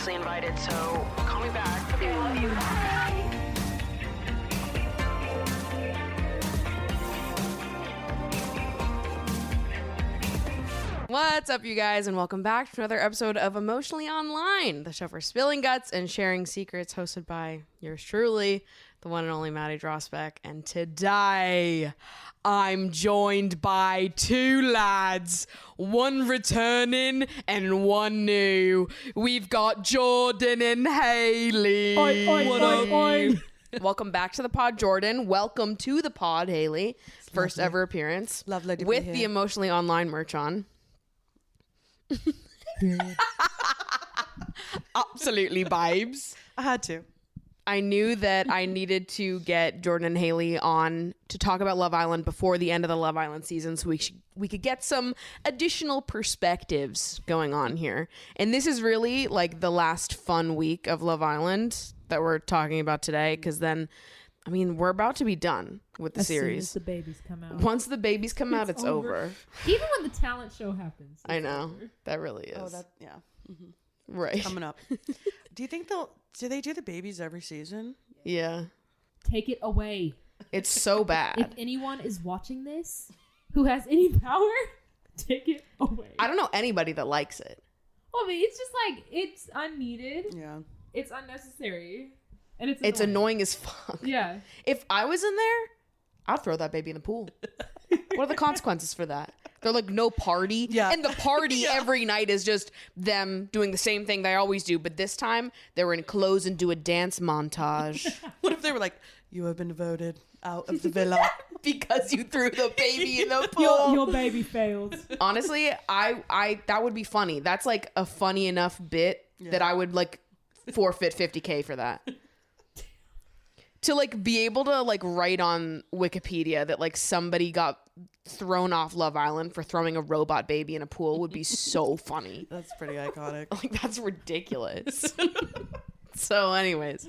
obviously invited, so call me back. Okay, I love you. Bye. What's up, you guys, and welcome back to another episode of Emotionally Online, the show for spilling guts and sharing secrets, hosted by yours truly, the one and only Maddie Drosbeck. And today, I'm joined by two lads, one returning and one new. We've got Jordan and Haley. What up? Welcome back to the pod, Jordan. Welcome to the pod, Haley. First ever appearance. Lovely to be with here. the Emotionally Online merch on. Absolutely vibes. I had to. I knew that I needed to get Jordan and Haley on to talk about Love Island before the end of the Love Island season, so we could get some additional perspectives going on here. And this is really like the last fun week of Love Island that we're talking about today, because then, I mean, we're about to be done with the series. Soon as the babies come out. Once the babies come out, it's over. Even when the talent show happens. I know. Over. That really is. Oh, that yeah. Right. Coming up. Do you think do they do the babies every season? Yeah. Take it away. It's so If bad. anyone is watching this who has any power, take it away. I don't know anybody that likes it. I mean, it's just like, it's unneeded. Yeah. It's unnecessary. And it's It's annoying as fuck. Yeah. If I was in there, I'd throw that baby in the pool. What are the consequences for that? They're like, no party. Yeah. And the party every night is just them doing the same thing they always do. But this time, they were in clothes and do a dance montage. What if they were like, you have been voted out of the villa? Because you threw the baby in the pool. Your baby failed. Honestly, I that would be funny. That's like a funny enough bit that I would like forfeit $50K for that. To like be able to like write on Wikipedia that like somebody got thrown off Love Island for throwing a robot baby in a pool would be so funny. That's pretty iconic. Like, that's ridiculous. So anyways,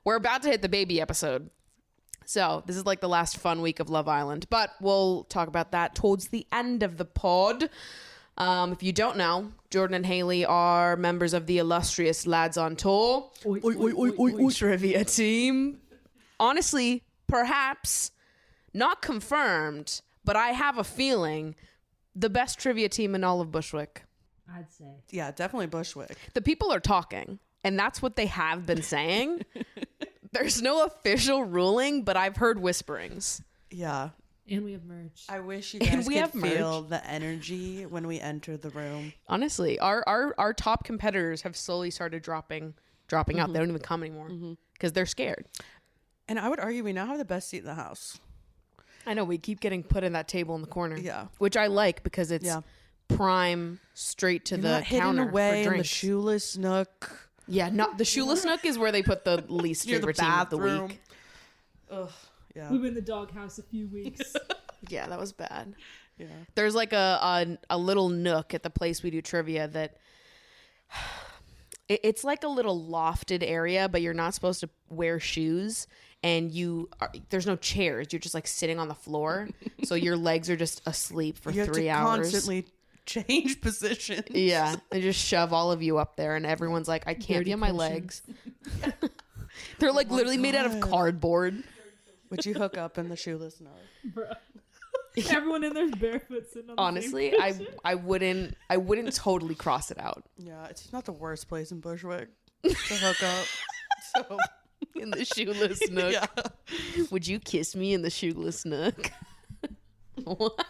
we're about to hit the baby episode. So this is like the last fun week of Love Island, but we'll talk about that towards the end of the pod. If you don't know, Jordan and Haley are members of the illustrious Lads on Tour trivia team. Honestly, perhaps not confirmed, but I have a feeling the best trivia team in all of Bushwick. I'd say. Yeah, definitely Bushwick. The people are talking, and that's what they have been saying. There's no official ruling, but I've heard whisperings. Yeah. And we have merch. I wish you And guys we could have merch. feel the energy when we enter the room. Honestly, our top competitors have slowly started dropping out. They don't even come anymore because they're scared. And I would argue we now have the best seat in the house. I know, we keep getting put in that table in the corner. Yeah. Which I like because it's prime straight to You're the not hidden counter away for in the drinks. shoeless nook. Yeah, not the shoeless nook is where they put the least Near the favorite team of the bathroom. week. Ugh. Yeah. We were in the doghouse a few weeks. Yeah, that was bad. Yeah. There's like a little nook at the place we do trivia that it's like a little lofted area, but you're not supposed to wear shoes, and there's no chairs. You're just like sitting on the floor, so your legs are just asleep for You have 3 to hours. constantly change positions. Yeah, they just shove all of you up there, and everyone's like, I can't Dirty be on my cushions. legs. They're like literally made out of God. cardboard. Would you hook up in the shoeless nook? Bruh. Everyone in there's barefoot sitting on the Honestly, same cushion. I wouldn't totally cross it out. Yeah, it's not the worst place in Bushwick to hook up. So In the shoeless nook. yeah. Would you kiss me in the shoeless nook? What?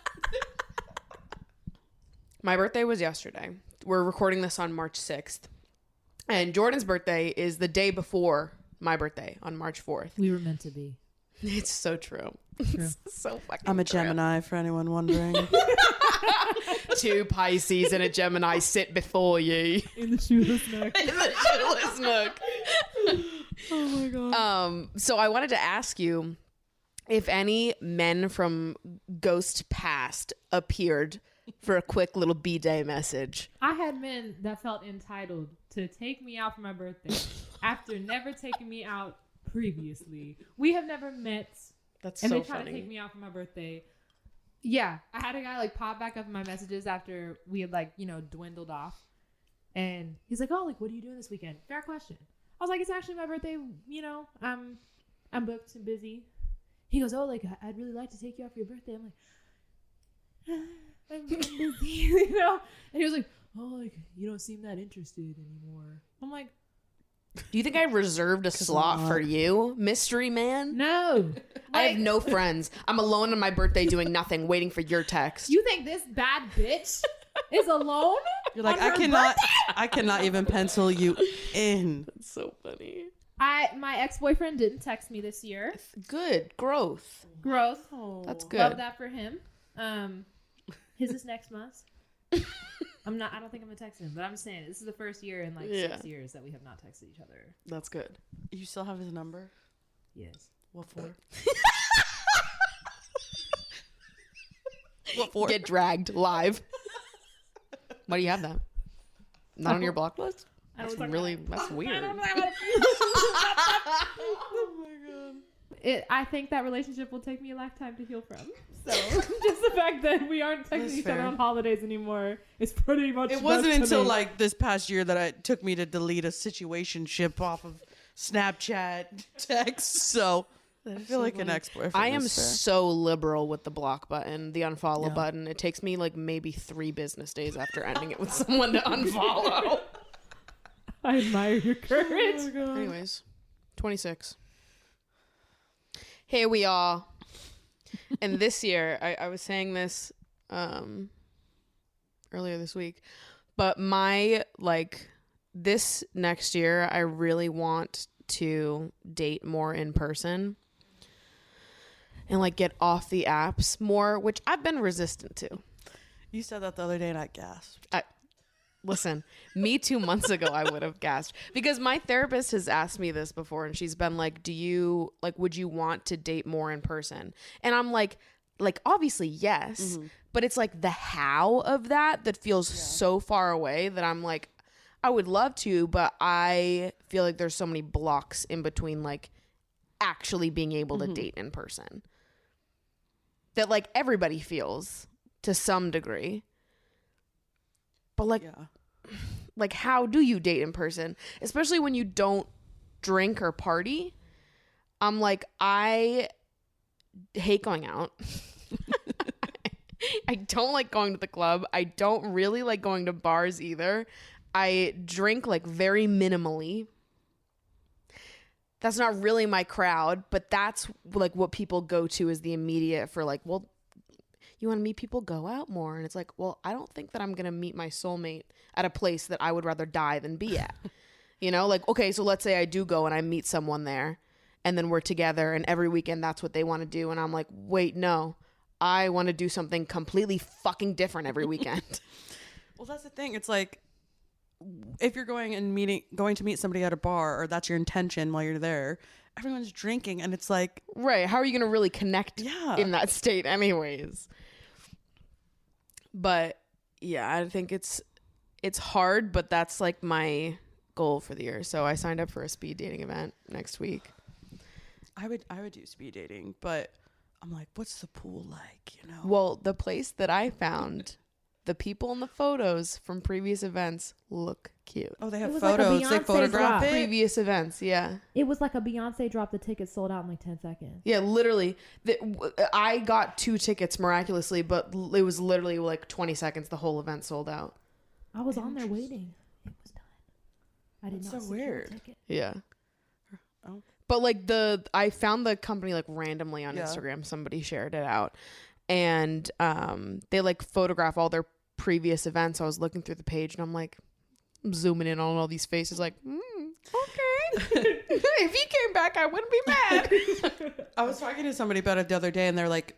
My birthday was yesterday. We're recording this on March 6th. And Jordan's birthday is the day before my birthday on March 4th. We were meant to be. It's so true. True. It's so fucking I'm a true. Gemini, for anyone wondering. 2 Pisces and a Gemini sit before you. In the shoeless nook. In the shoeless nook. Oh my god. So I wanted to ask you if any men from Ghost Past appeared for a quick little B-Day message. I had men that felt entitled to take me out for my birthday after never taking me out previously. We have never met, That's and so they tried to take funny. me out for my birthday. Yeah, I had a guy like pop back up in my messages after we had like, you know, dwindled off. And he's like, oh, like, what are you doing this weekend? Fair question. I was like, it's actually my birthday. You know, I'm booked and busy. He goes, oh, like, I'd really like to take you out for your birthday. I'm like, I'm busy, you know? And he was like, oh, like, you don't seem that interested anymore. I'm like, Do you think I reserved a slot for you, mystery man? no. I have Like, no friends. I'm alone on my birthday doing nothing, waiting for your text. You think this bad bitch is alone? You're like, on her I cannot even pencil you in. That's so funny. My ex-boyfriend didn't text me this year. Good growth. Growth. That's good. Love that for him. His is next month. I don't think I'm gonna text him, but I'm saying this is the first year in like 6 years that we have not texted each other. That's good. You still have his number? Yes. What for? What for? Get dragged live. Why do you have that? Not on your block list? I That's was like, really, that's I weird. don't know how to Oh my god. I think that relationship will take me a lifetime to heal from. So just the fact that we aren't texting That's each other fair. on holidays anymore is pretty much. It wasn't enough to until me. like this past year that it took me to delete a situationship off of Snapchat text. So I feel like an ex-boyfriend. I am is fair. so liberal with the block button, the unfollow button. It takes me like maybe 3 business days after ending it with someone to unfollow. I admire your courage. Anyways, 26. Here we are. And this year, I was saying this earlier this week, but this next year, I really want to date more in person and like get off the apps more, which I've been resistant to. You said that the other day and I gasped. Listen, me 2 months ago, I would have gasped because my therapist has asked me this before and she's been like, would you want to date more in person? And I'm like obviously yes, but it's like the how of that feels so far away that I'm like, I would love to, but I feel like there's so many blocks in between like actually being able to date in person that like everybody feels to some degree. But like how do you date in person? Especially when you don't drink or party. I'm like, I hate going out. I don't like going to the club. I don't really like going to bars either. I drink like very minimally. That's not really my crowd, but that's like what people go to as the immediate for like, well, you want to meet people, go out more. And it's like, well, I don't think that I'm going to meet my soulmate at a place that I would rather die than be at. You know, like, okay, so let's say I do go and I meet someone there and then we're together and every weekend that's what they want to do. And I'm like, wait, no, I want to do something completely fucking different every weekend. Well, that's the thing. It's like if you're going to meet somebody at a bar or that's your intention while you're there, everyone's drinking and it's like, Right. How are you going to really connect in that state anyways? But yeah, I think it's hard, but that's like my goal for the year. So I signed up for a speed dating event next week. I would do speed dating, but I'm like, what's the pool like, you know? Well, the place that I found, the people in the photos from previous events look cute. Oh, they It have was like a photos. They Beyonce photograph drop. it. Previous events, yeah. It was like a Beyonce drop. The tickets sold out in like 10 seconds. Yeah, literally. I got 2 tickets miraculously, but it was literally like 20 seconds. The whole event sold out. I was on there waiting. It was done. I did That's not so secure a weird. ticket. Yeah. Oh. But like I found the company like randomly on Yeah. Instagram. Somebody shared it out, and they like photograph all their previous events. So I was looking through the page, and I'm like, I'm zooming in on all these faces, like, okay. If he came back, I wouldn't be mad. I was talking to somebody about it the other day, and they're like,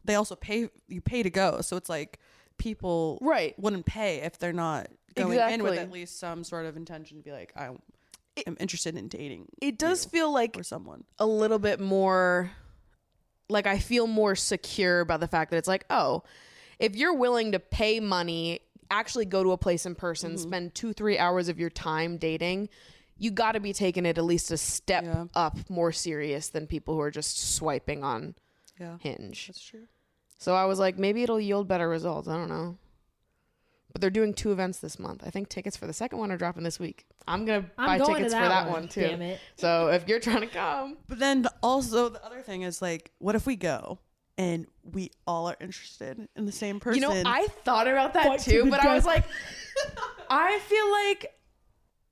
they also pay to go, so it's like people Right. wouldn't pay if they're not going in with Exactly. at least some sort of intention to be like, I am interested in dating. It does you feel like or someone. a little bit more, like I feel more secure about the fact that it's like, oh, if you're willing to pay money, actually go to a place in person, spend 2-3 hours of your time dating, you got to be taking it at least a step up more serious than people who are just swiping on Hinge. That's true. So I was like, maybe it'll yield better results. I don't know. But they're doing 2 events this month. I think tickets for the second one are dropping this week. I'm going to buy going to tickets for that one too. Damn it. So if you're trying to come. But then also the other thing is like, what if we go and we all are interested in the same person? You know, I thought about that Fight to too, the but I was death. like, I feel like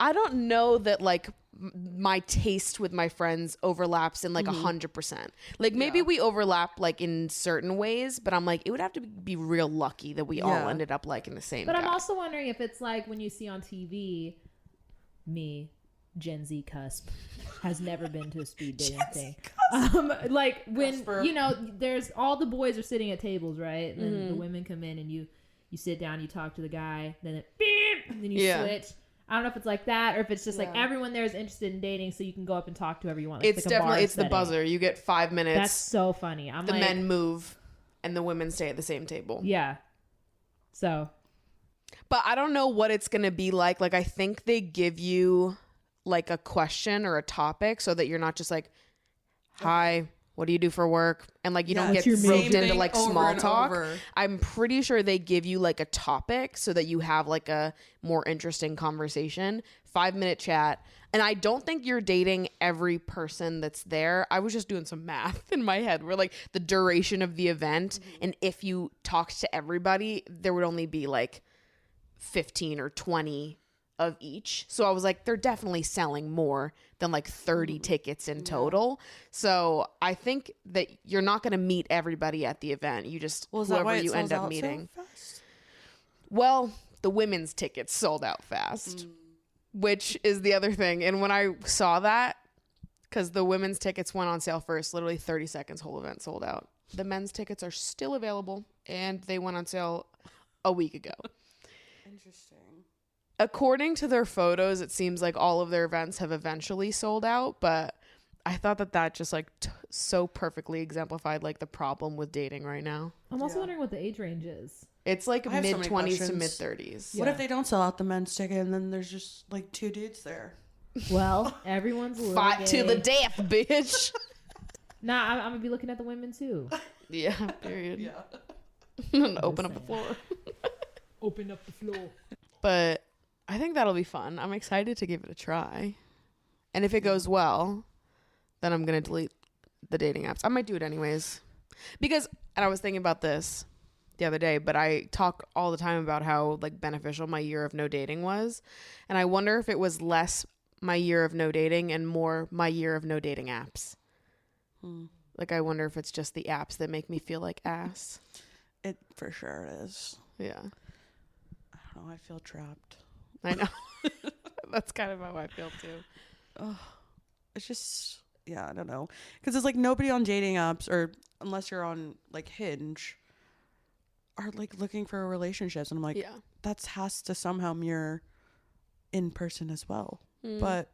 I don't know that like my taste with my friends overlaps in like 100%. Like maybe we overlap like in certain ways, but I'm like, it would have to be real lucky that we all Yeah. ended up liking the same But guy. I'm also wondering if it's like when you see on TV, me, Gen Z cusp, has never been to a speed dating thing. Like when you know, there's all the boys are sitting at tables, right? And then the women come in and you sit down, you talk to the guy, then it beep, and then you Yeah. switch. I don't know if it's like that or if it's just like everyone there is interested in dating, so you can go up and talk to whoever you want. Like, It's like a bar definitely it's the setting. buzzer. You get 5 minutes. That's so funny. I'm the like, men move and the women stay at the same table. yeah. So But I don't know what it's going to be like. Like I think they give you like a question or a topic so that you're not just like, "Hi, what do you do for work?" And like you don't What's get your roped major? into like Over small and talk. over. I'm pretty sure they give you like a topic so that you have like a more interesting conversation. 5-minute chat. And I don't think you're dating every person that's there. I was just doing some math in my head where like the duration of the event, and if you talked to everybody, there would only be like 15 or 20 of each. So I was like, they're definitely selling more than like 30 tickets in total. So I think that you're not going to meet everybody at the event. You just, Well, is that why whoever it you end sells up out so meeting. fast? Well, the women's tickets sold out fast, which is the other thing. And when I saw that, because the women's tickets went on sale first, literally 30 seconds, whole event sold out. The men's tickets are still available, and they went on sale a week ago. Interesting. According to their photos, it seems like all of their events have eventually sold out, but I thought that just like so perfectly exemplified like the problem with dating right now. I'm also wondering what the age range is. It's like I have so mid many 20s to questions. mid 30s. What if they don't sell out the men's ticket and then there's just like 2 dudes there? Well, everyone's a little Fight to the gay. death, bitch. Nah, I'm gonna be looking at the women too. Yeah, period. Yeah. Open up the floor. Open up the floor. But I think that'll be fun. I'm excited to give it a try. And if it goes well, then I'm going to delete the dating apps. I might do it anyways. Because, and I was thinking about this the other day, but I talk all the time about how like beneficial my year of no dating was. And I wonder if it was less my year of no dating and more my year of no dating apps. Like I wonder if it's just the apps that make me feel like ass. It for sure is. Yeah. I don't know. I feel trapped. I know. That's kind of how I feel too. It's just, yeah, I don't know. Because it's like nobody on dating apps, or unless you're on like Hinge, are like looking for relationships. And I'm like, Yeah. that has to somehow mirror in person as well. Mm. But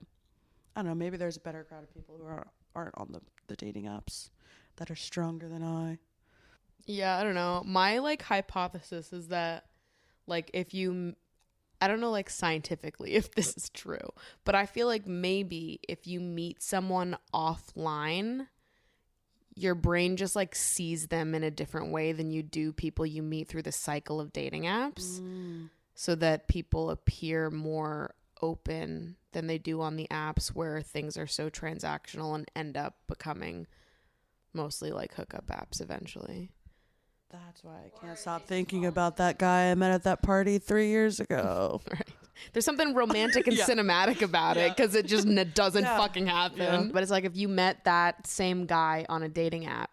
I don't know. Maybe there's a better crowd of people who aren't on the dating apps that are stronger than I. Yeah, I don't know. My like hypothesis is that like if you I don't know like scientifically if this is true, but I feel like maybe if you meet someone offline, your brain just like sees them in a different way than you do people you meet through the cycle of dating apps, so that people appear more open than they do on the apps where things are so transactional and end up becoming mostly like hookup apps eventually. That's why I can't stop thinking about that guy I met at that party 3 years ago. Right. There's something romantic and cinematic about it because it just doesn't fucking happen. Yeah. But it's like if you met that same guy on a dating app,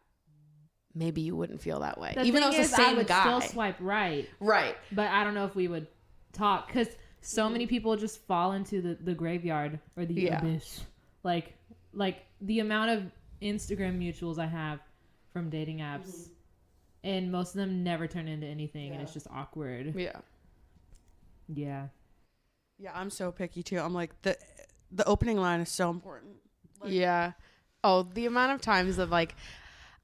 maybe you wouldn't feel that way. The Even though thing it's the is, I same would guy. still swipe right, Right. but I don't know if we would talk because so many people just fall into the graveyard or the Yeah. abyss. Like the amount of Instagram mutuals I have from dating apps, and most of them never turn into anything, and it's just awkward. Yeah. Yeah. Yeah, I'm so picky too. I'm like the opening line is so important. Yeah. Oh, the amount of times that like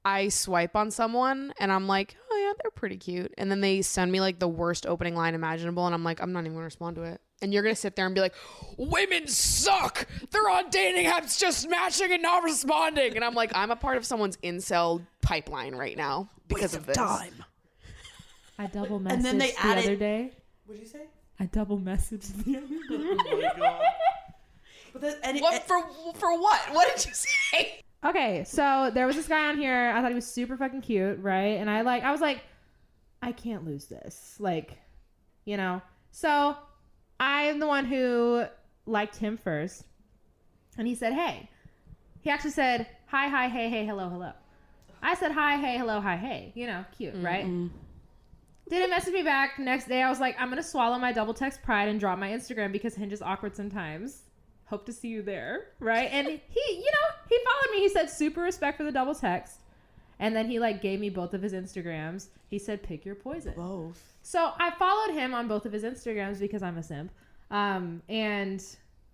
I swipe on someone and I'm like, oh yeah, they're pretty cute. And then they send me like the worst opening line imaginable and I'm like, I'm not even gonna respond to it. And you're gonna sit there and be like, women suck. They're on dating apps just matching and not responding. And I'm like, I'm a part of someone's incel pipeline right now because of this. Time. I double messaged And then they the added- other day. What did you say? I double messaged the other Oh my god. But then, What for what? What did you say? Okay, so there was this guy on here. I thought he was super fucking cute, right? And I was like, I can't lose this. Like, you know. So I'm the one who liked him first. And he said, hey. He actually said, hi, hey, hello, hello. I said, hi, hey, hello, hi, hey. You know, cute, right? Didn't message me back. Next day, I was like, I'm going to swallow my double text pride and drop my Instagram because Hinge is awkward sometimes. Hope to see you there, right? And he followed me. He said, super respect for the double text. And then he, like, gave me both of his Instagrams. He said, pick your poison. both. So I followed him on both of his Instagrams because I'm a simp. And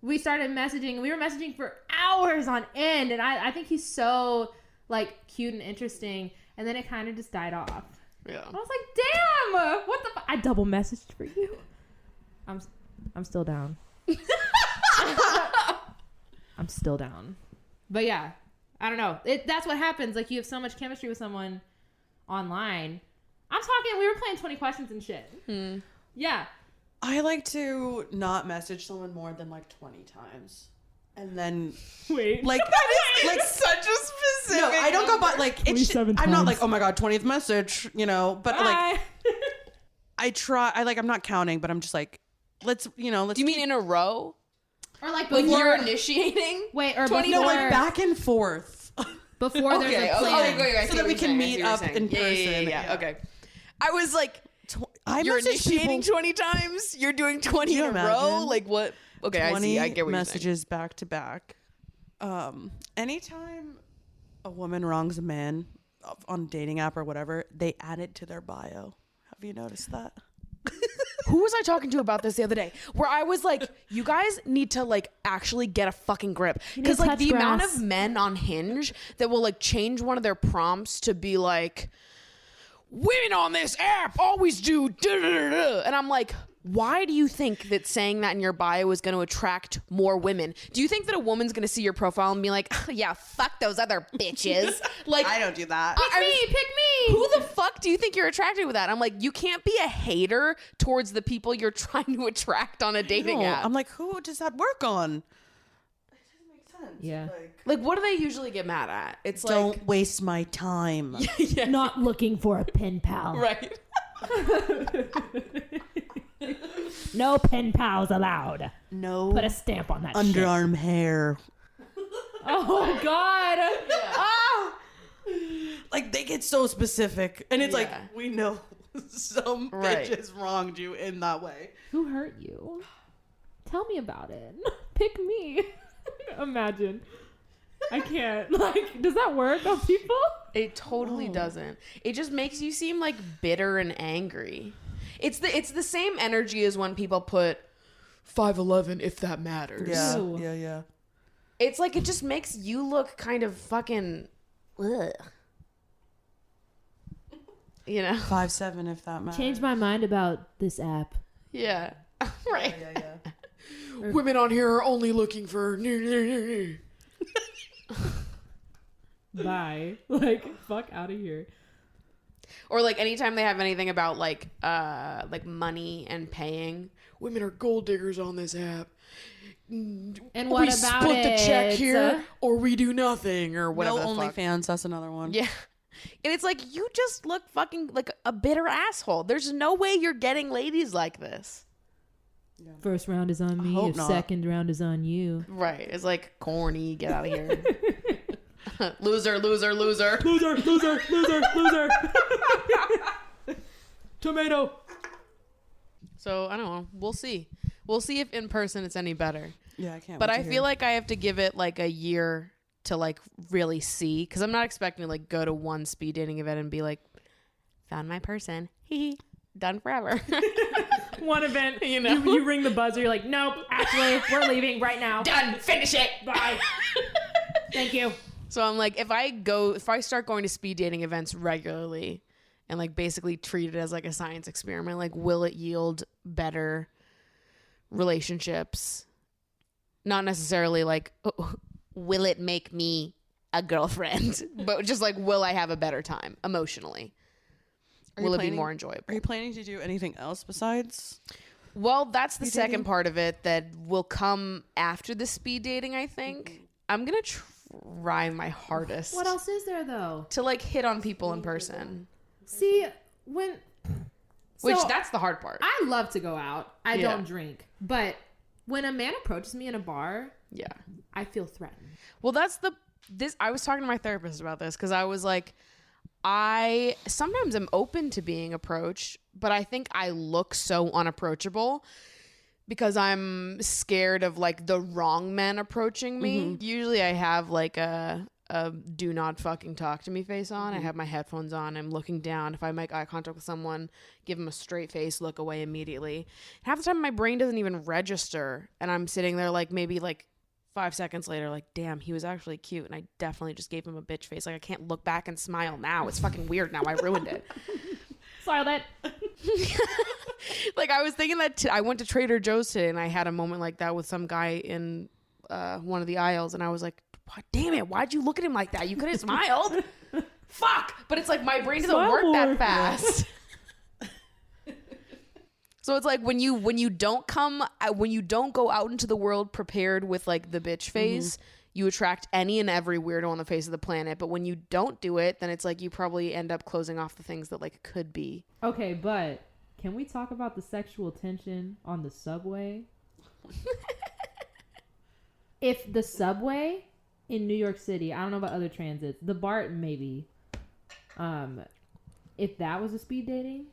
we started messaging. We were messaging for hours on end. And I think he's so, like, cute and interesting. And then it kind of just died off. Yeah. I was like, damn, what the I double messaged for you. I'm still down. I'm still down. But yeah, I don't know. That's what happens. Like, you have so much chemistry with someone online. I'm talking, we were playing 20 questions and shit. Yeah. I like to not message someone more than like 20 times. And then Wait. like like Such a specific. no, I don't go by like it's 27 I'm not times. like, oh my god, 20th message, you know, but like Bye. I'm not counting, but I'm just like, let's Do you mean in a row? Or like Like before, you're initiating? wait, or 20 before, no, like back and forth. before there's a plan. I So see that what we you're can saying. I meet see what you're up saying. in Yeah, person. yeah. Okay. I was like, I you're message initiating people 20 times? You're doing 20 you in a row? imagine? Like what? Okay, I 20 see. I get what messages back to back. Anytime a woman wrongs a man on a dating app or whatever, they add it to their bio. Have you noticed that? Who was I talking to about this the other day? Where I was like, you guys need to like actually get a fucking grip. Because like touch the amount grass. of men on Hinge that will like change one of their prompts to be like, women on this app always do da-da-da-da. And I'm like, why do you think that saying that in your bio is going to attract more women? Do you think that a woman's going to see your profile and be like, oh, yeah, fuck those other bitches? Like, I don't do that. Pick me. who the fuck do you think you're attracted with that? I'm like, you can't be a hater towards the people you're trying to attract on a dating No, app. I'm like, who does that work on? It doesn't make sense. Yeah. Like, what do they usually get mad at? It's like, Don't waste my time. yeah, Not looking for a pen pal. right. No pen pals allowed. No Put a stamp on that shit. underarm hair. Oh God. Ah! Like they get so specific, and it's like Yeah. we know some Right. bitches wronged you in that way. Who hurt you? Tell me about it. Pick me. Imagine. I can't. Like, does that work on people? It totally doesn't. It just makes you seem like bitter and angry. It's the same energy as when people put 5'11" if that matters. Yeah, Ew. yeah. It's like it just makes you look kind of fucking ugh. You know? 5'7" if that matters. Change my mind about this app. Yeah. Right. Yeah. Women on here are only looking for Bye. Like, fuck out of here. or like anytime they have anything about like money and paying, women are gold diggers on this app. And We what about split it? the check here or we do nothing or whatever. No the fuck. OnlyFans. That's another one. Yeah. And it's like you just look fucking like a bitter asshole. There's no way you're getting ladies like this. First round is on me. hope If not. second round is on you. Right. It's like corny. Get out of here. Loser, loser, loser. Loser, loser, loser, loser. Tomato. So I don't know. We'll see. We'll see if in person it's any better. Yeah, I can't. But wait I to feel hear. like I have to give it like a year to like really see, because I'm not expecting to like go to one speed dating event and be like, found my person. Hee done forever. One event, You know? you ring the buzzer. You're like, nope, actually, we're leaving right now. Done. Finish it. Bye. Thank you. So I'm like, if I start going to speed dating events regularly and like basically treat it as like a science experiment, like will it yield better relationships? Not necessarily like, oh, will it make me a girlfriend? But just like, will I have a better time emotionally? Are you Will it be planning- more enjoyable? Are you planning to do anything else besides? Well, that's the second part of it that will come after the speed dating, I think. I'm going to try my hardest What else is there though? to like hit on people in person. See, when Which so, that's the hard part. I love to go out. I Yeah. don't drink, but when a man approaches me in a bar, Yeah. I feel threatened. Well, I was talking to my therapist about this because I was like, I sometimes am open to being approached, but I think I look so unapproachable because I'm scared of like the wrong men approaching me. Usually I have like a do not fucking talk to me face on. I have my headphones on. I'm looking down. If I make eye contact with someone, give them a straight face, look away immediately. Half the time my brain doesn't even register. And I'm sitting there like maybe like 5 seconds later, like, damn, he was actually cute. And I definitely just gave him a bitch face. Like I can't look back and smile now. It's fucking weird now. I ruined it. Silent. Like I was thinking that I went to Trader Joe's today and I had a moment like that with some guy in one of the aisles and I was like, damn it, why'd you look at him like that? You could have smiled. Fuck. But it's like my brain doesn't Smile work more. that fast. So it's like when you don't go out into the world prepared with like the bitch face, you attract any and every weirdo on the face of the planet. But when you don't do it, then it's like you probably end up closing off the things that like could be. Okay, but can we talk about the sexual tension on the subway? If the subway in New York City, I don't know about other transits, the BART maybe, if that was a speed dating,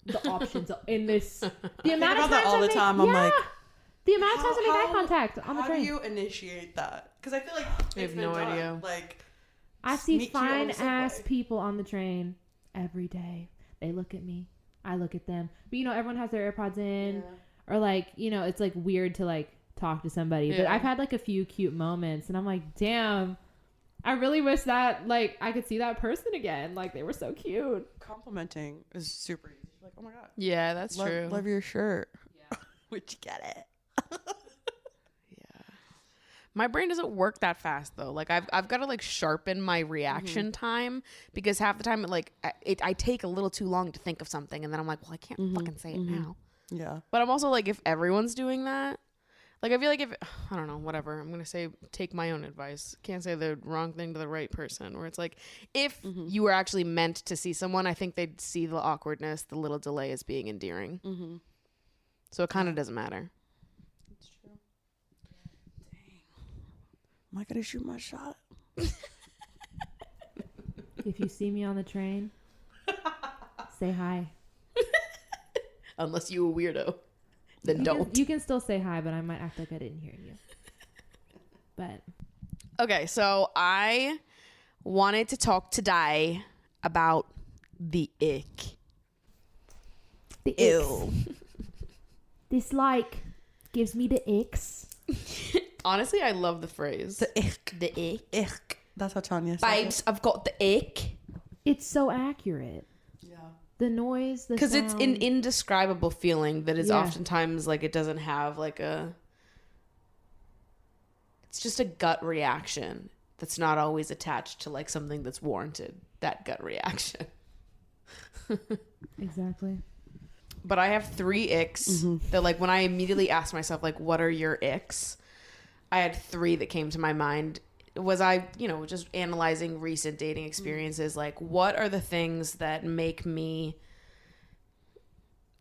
the options in this, the amount of about that times all the time. I'm like, the amount of times I make eye contact on the how train. do you initiate that? Because I feel like I have it's been no done. idea. Like, I see meet cute on fine the ass subway. people on the train every day. They look at me. I look at them. But everyone has their AirPods in. Or like, it's like weird to like talk to somebody. But Yeah. I've had like a few cute moments and I'm like, damn, I really wish that like I could see that person again. Like they were so cute. complimenting is super easy. Like, oh my god, Yeah, that's true. love your shirt. Yeah, would you get it? My brain doesn't work that fast though. Like I've got to like sharpen my reaction time because half the time I take a little too long to think of something and then I'm like, well, I can't fucking say it now. Yeah, But I'm also like, if everyone's doing that, like I feel like if I don't know, whatever. I'm gonna say take my own advice. Can't say the wrong thing to the right person. Where it's like, if you were actually meant to see someone, I think they'd see the awkwardness, the little delay as being endearing. So it kind of doesn't matter. it's true. Dang, am I gonna shoot my shot? If you see me on the train, say hi. Unless you a weirdo, then don't. You can still say hi, but I might act like I didn't hear you. But Okay, so I wanted to talk today about the ick. the icks. This like gives me the icks. Honestly, I love the phrase. The ick, The ick. ick. That's how Tanya said Babes, I've got the ick. It's so accurate. it. Yeah. The noise, the Because it's an sound. indescribable feeling that is Yeah. oftentimes like it doesn't have like a. It's just a gut reaction that's not always attached to like something that's warranted. That gut reaction. Exactly. But I have 3 icks that like when I immediately asked myself like what are your icks, I had 3 that came to my mind. Was I, just analyzing recent dating experiences, like what are the things that make me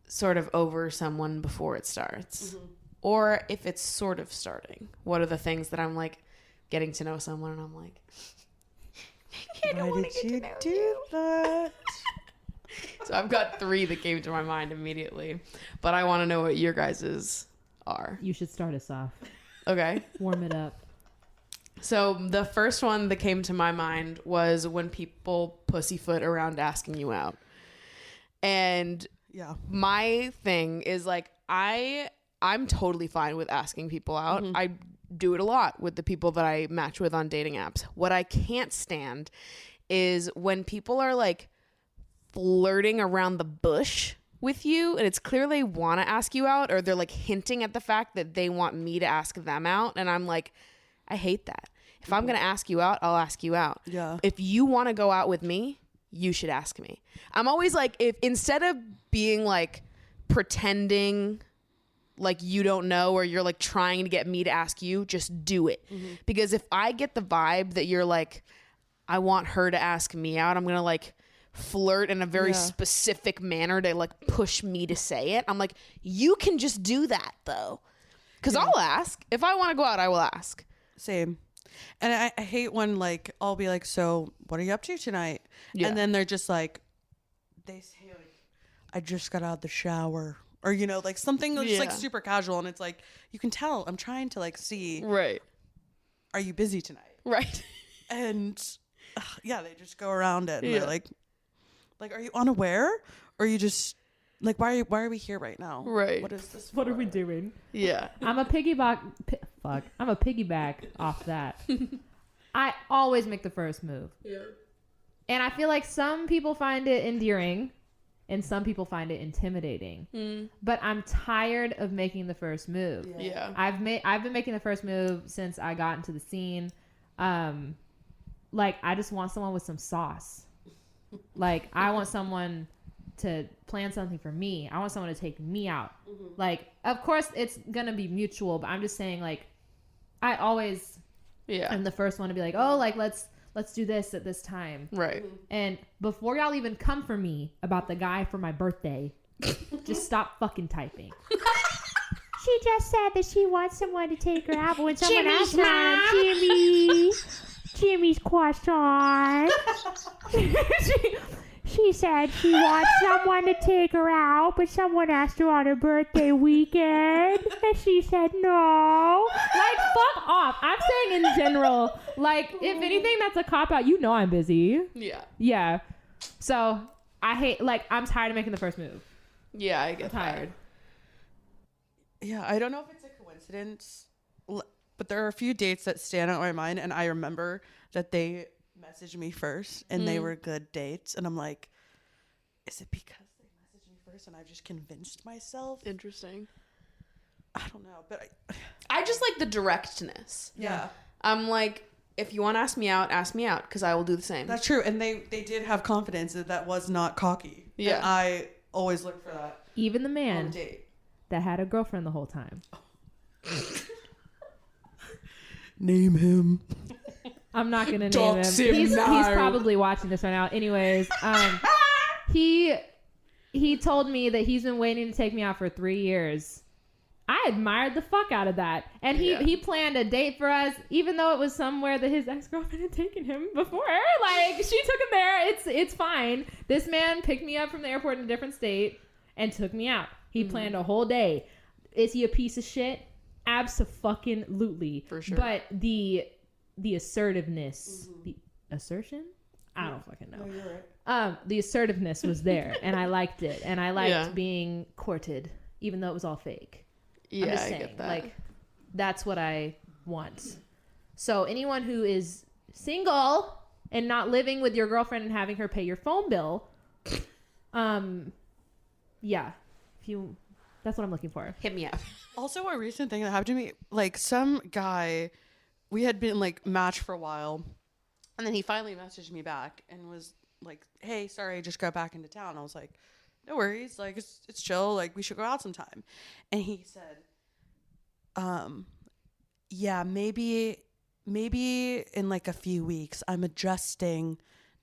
sort of over someone before it starts? Or if it's sort of starting, what are the things that I'm like getting to know someone and I'm like, I don't Why wanna did get to you know do that? So I've got 3 that came to my mind immediately, but I want to know what your guys's are. You should start us off. Okay. Warm it up. So the first one that came to my mind was when people pussyfoot around asking you out. And Yeah. my thing is like I'm totally fine with asking people out. I do it a lot with the people that I match with on dating apps. What I can't stand is when people are like flirting around the bush with you and it's clear they want to ask you out or they're like hinting at the fact that they want me to ask them out and I'm like, I hate that. If I'm going to ask you out, I'll ask you out. Yeah. If you want to go out with me, you should ask me. I'm always like, if instead of being like pretending like you don't know, or you're like trying to get me to ask you, just do it. Because if I get the vibe that you're like, I want her to ask me out, I'm going to like flirt in a very specific manner to like push me to say it. I'm like, you can just do that though. Because I'll ask. If I want to go out, I will ask. Same. And I hate when like I'll be like, so what are you up to tonight? Yeah. And then they're just like, they say like, I just got out of the shower, or you know, like something just like super casual, and it's like you can tell I'm trying to like see, Right. are you busy tonight? Right. And yeah, they just go around it, and they're like, are you unaware, or are you just like, why are we here right now? Right. What is this? What are we doing? Yeah. I'm a piggyback off that. I always make the first move. Yeah. And I feel like some people find it endearing and some people find it intimidating. But I'm tired of making the first move. Yeah. I've been making the first move since I got into the scene. Like I just want someone with some sauce. Like I want someone to plan something for me. I want someone to take me out. Like, of course it's gonna be mutual, but I'm just saying, like, I always am the first one to be like, oh, like let's do this at this time. Right. And before y'all even come for me about the guy for my birthday, just stop fucking typing. She just said that she wants someone to take her out, but when someone Jimmy's asks her, Jimmy's croissant. She said she wants someone to take her out, but someone asked her on her birthday weekend, and she said no. Like, fuck off. I'm saying in general, like, if anything, that's a cop-out. You know I'm busy. Yeah. Yeah. So, I'm tired of making the first move. Yeah, I get Tired. Yeah, I don't know if it's a coincidence, but there are a few dates that stand out in my mind, and I remember that they messaged me first, and they were good dates, and I'm like, is it because they messaged me first and I've just convinced myself? Interesting. I don't know, but I just like the directness. yeah, I'm like, if you want to ask me out, because I will do the same. that's true. And they did have confidence that was not cocky. Yeah. And I always look for that Even the on a man date. that had a girlfriend the whole time. Name him. I'm not gonna name him. Dox him He's now. probably watching this right now. Anyways, he told me that he's been waiting to take me out for 3 years. I admired the fuck out of that, and he planned a date for us, even though it was somewhere that his ex-girlfriend had taken him before. Like, she took him there. It's fine. This man picked me up from the airport in a different state and took me out. He planned a whole day. Is he a piece of shit? Abso-fucking-lutely. For sure. But the assertiveness, the assertion? I don't fucking know. No, you're right. The assertiveness was there, and I liked it, and I liked Yeah. being courted, even though it was all fake. Yeah, I'm just I saying, get that. like, that's what I want. So anyone who is single and not living with your girlfriend and having her pay your phone bill, yeah, that's what I'm looking for. Hit me up. Also, a recent thing that happened to me, like some guy, we had been like matched for a while, and then he finally messaged me back and was like, hey, sorry, I just got back into town. I was like, no worries, like it's chill, like we should go out sometime. And he said, yeah, maybe in like a few weeks. I'm adjusting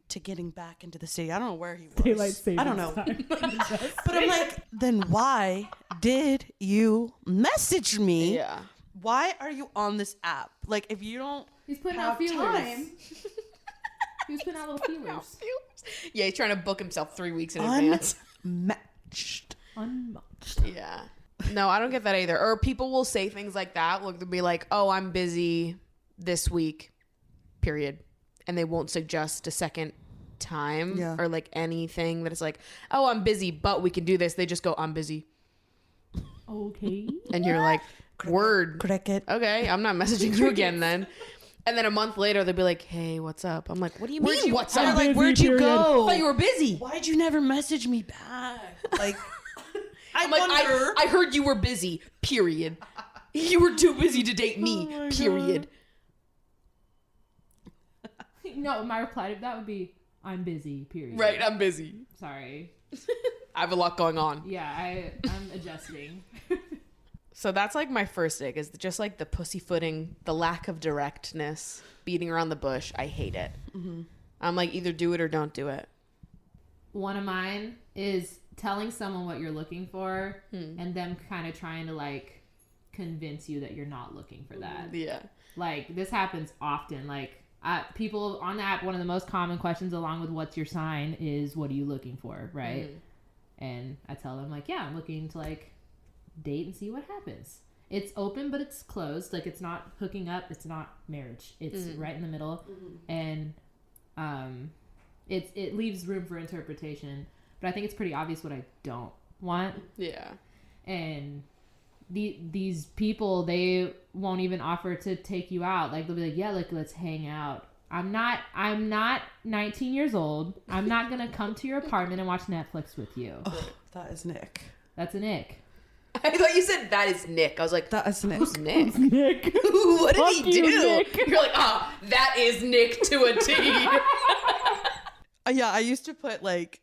to getting back into the city. I don't know where he was. Daylight savings I don't know. time. But I'm like, then why did you message me? Yeah. Why are you on this app? Like, if you don't He's putting have out feelers. time, He was putting out little feelers. Yeah, he's trying to book himself 3 weeks in advance. unmatched. Unmatched. Yeah. No, I don't get that either. Or people will say things like that. Look, they'll be like, oh, I'm busy this week, period. And they won't suggest a second time or like anything that is like, oh, I'm busy, but we can do this. They just go, I'm busy. Okay. And you're like, word. Cricket. Okay, I'm not messaging you again then. And then a month later, they'll be like, hey, what's up? I'm like, what do you mean, what's up? Like, where'd you go? I thought you were busy. Why'd you never message me back? Like, I'm like, I heard you were busy, period. You were too busy to date me, period. No, my reply to that would be, I'm busy, period. Right, I'm busy. Sorry. I have a lot going on. Yeah, I'm adjusting. So that's like my first ick is just like the pussyfooting, the lack of directness, beating around the bush. I hate it. I'm like, either do it or don't do it. One of mine is telling someone what you're looking for and them kind of trying to like convince you that you're not looking for that. Yeah. Like this happens often. Like people on the app, one of the most common questions along with what's your sign is what are you looking for, right? And I tell them like, yeah, I'm looking to like date and see what happens. It's open, but it's closed. Like it's not hooking up. It's not marriage. It's right in the middle. And it leaves room for interpretation. But I think it's pretty obvious what I don't want. Yeah. And these people, they won't even offer to take you out. Like they'll be like, yeah, like let's hang out. I'm not 19 years old. I'm not gonna come to your apartment and watch Netflix with you. Oh, that is Nick. That's an ick. I thought you said that is Nick. I was like, That is Nick. who's Nick? Nick. What did Fuck he you, do? Nick. You're like, oh, that is Nick to a T. Yeah, I used to put like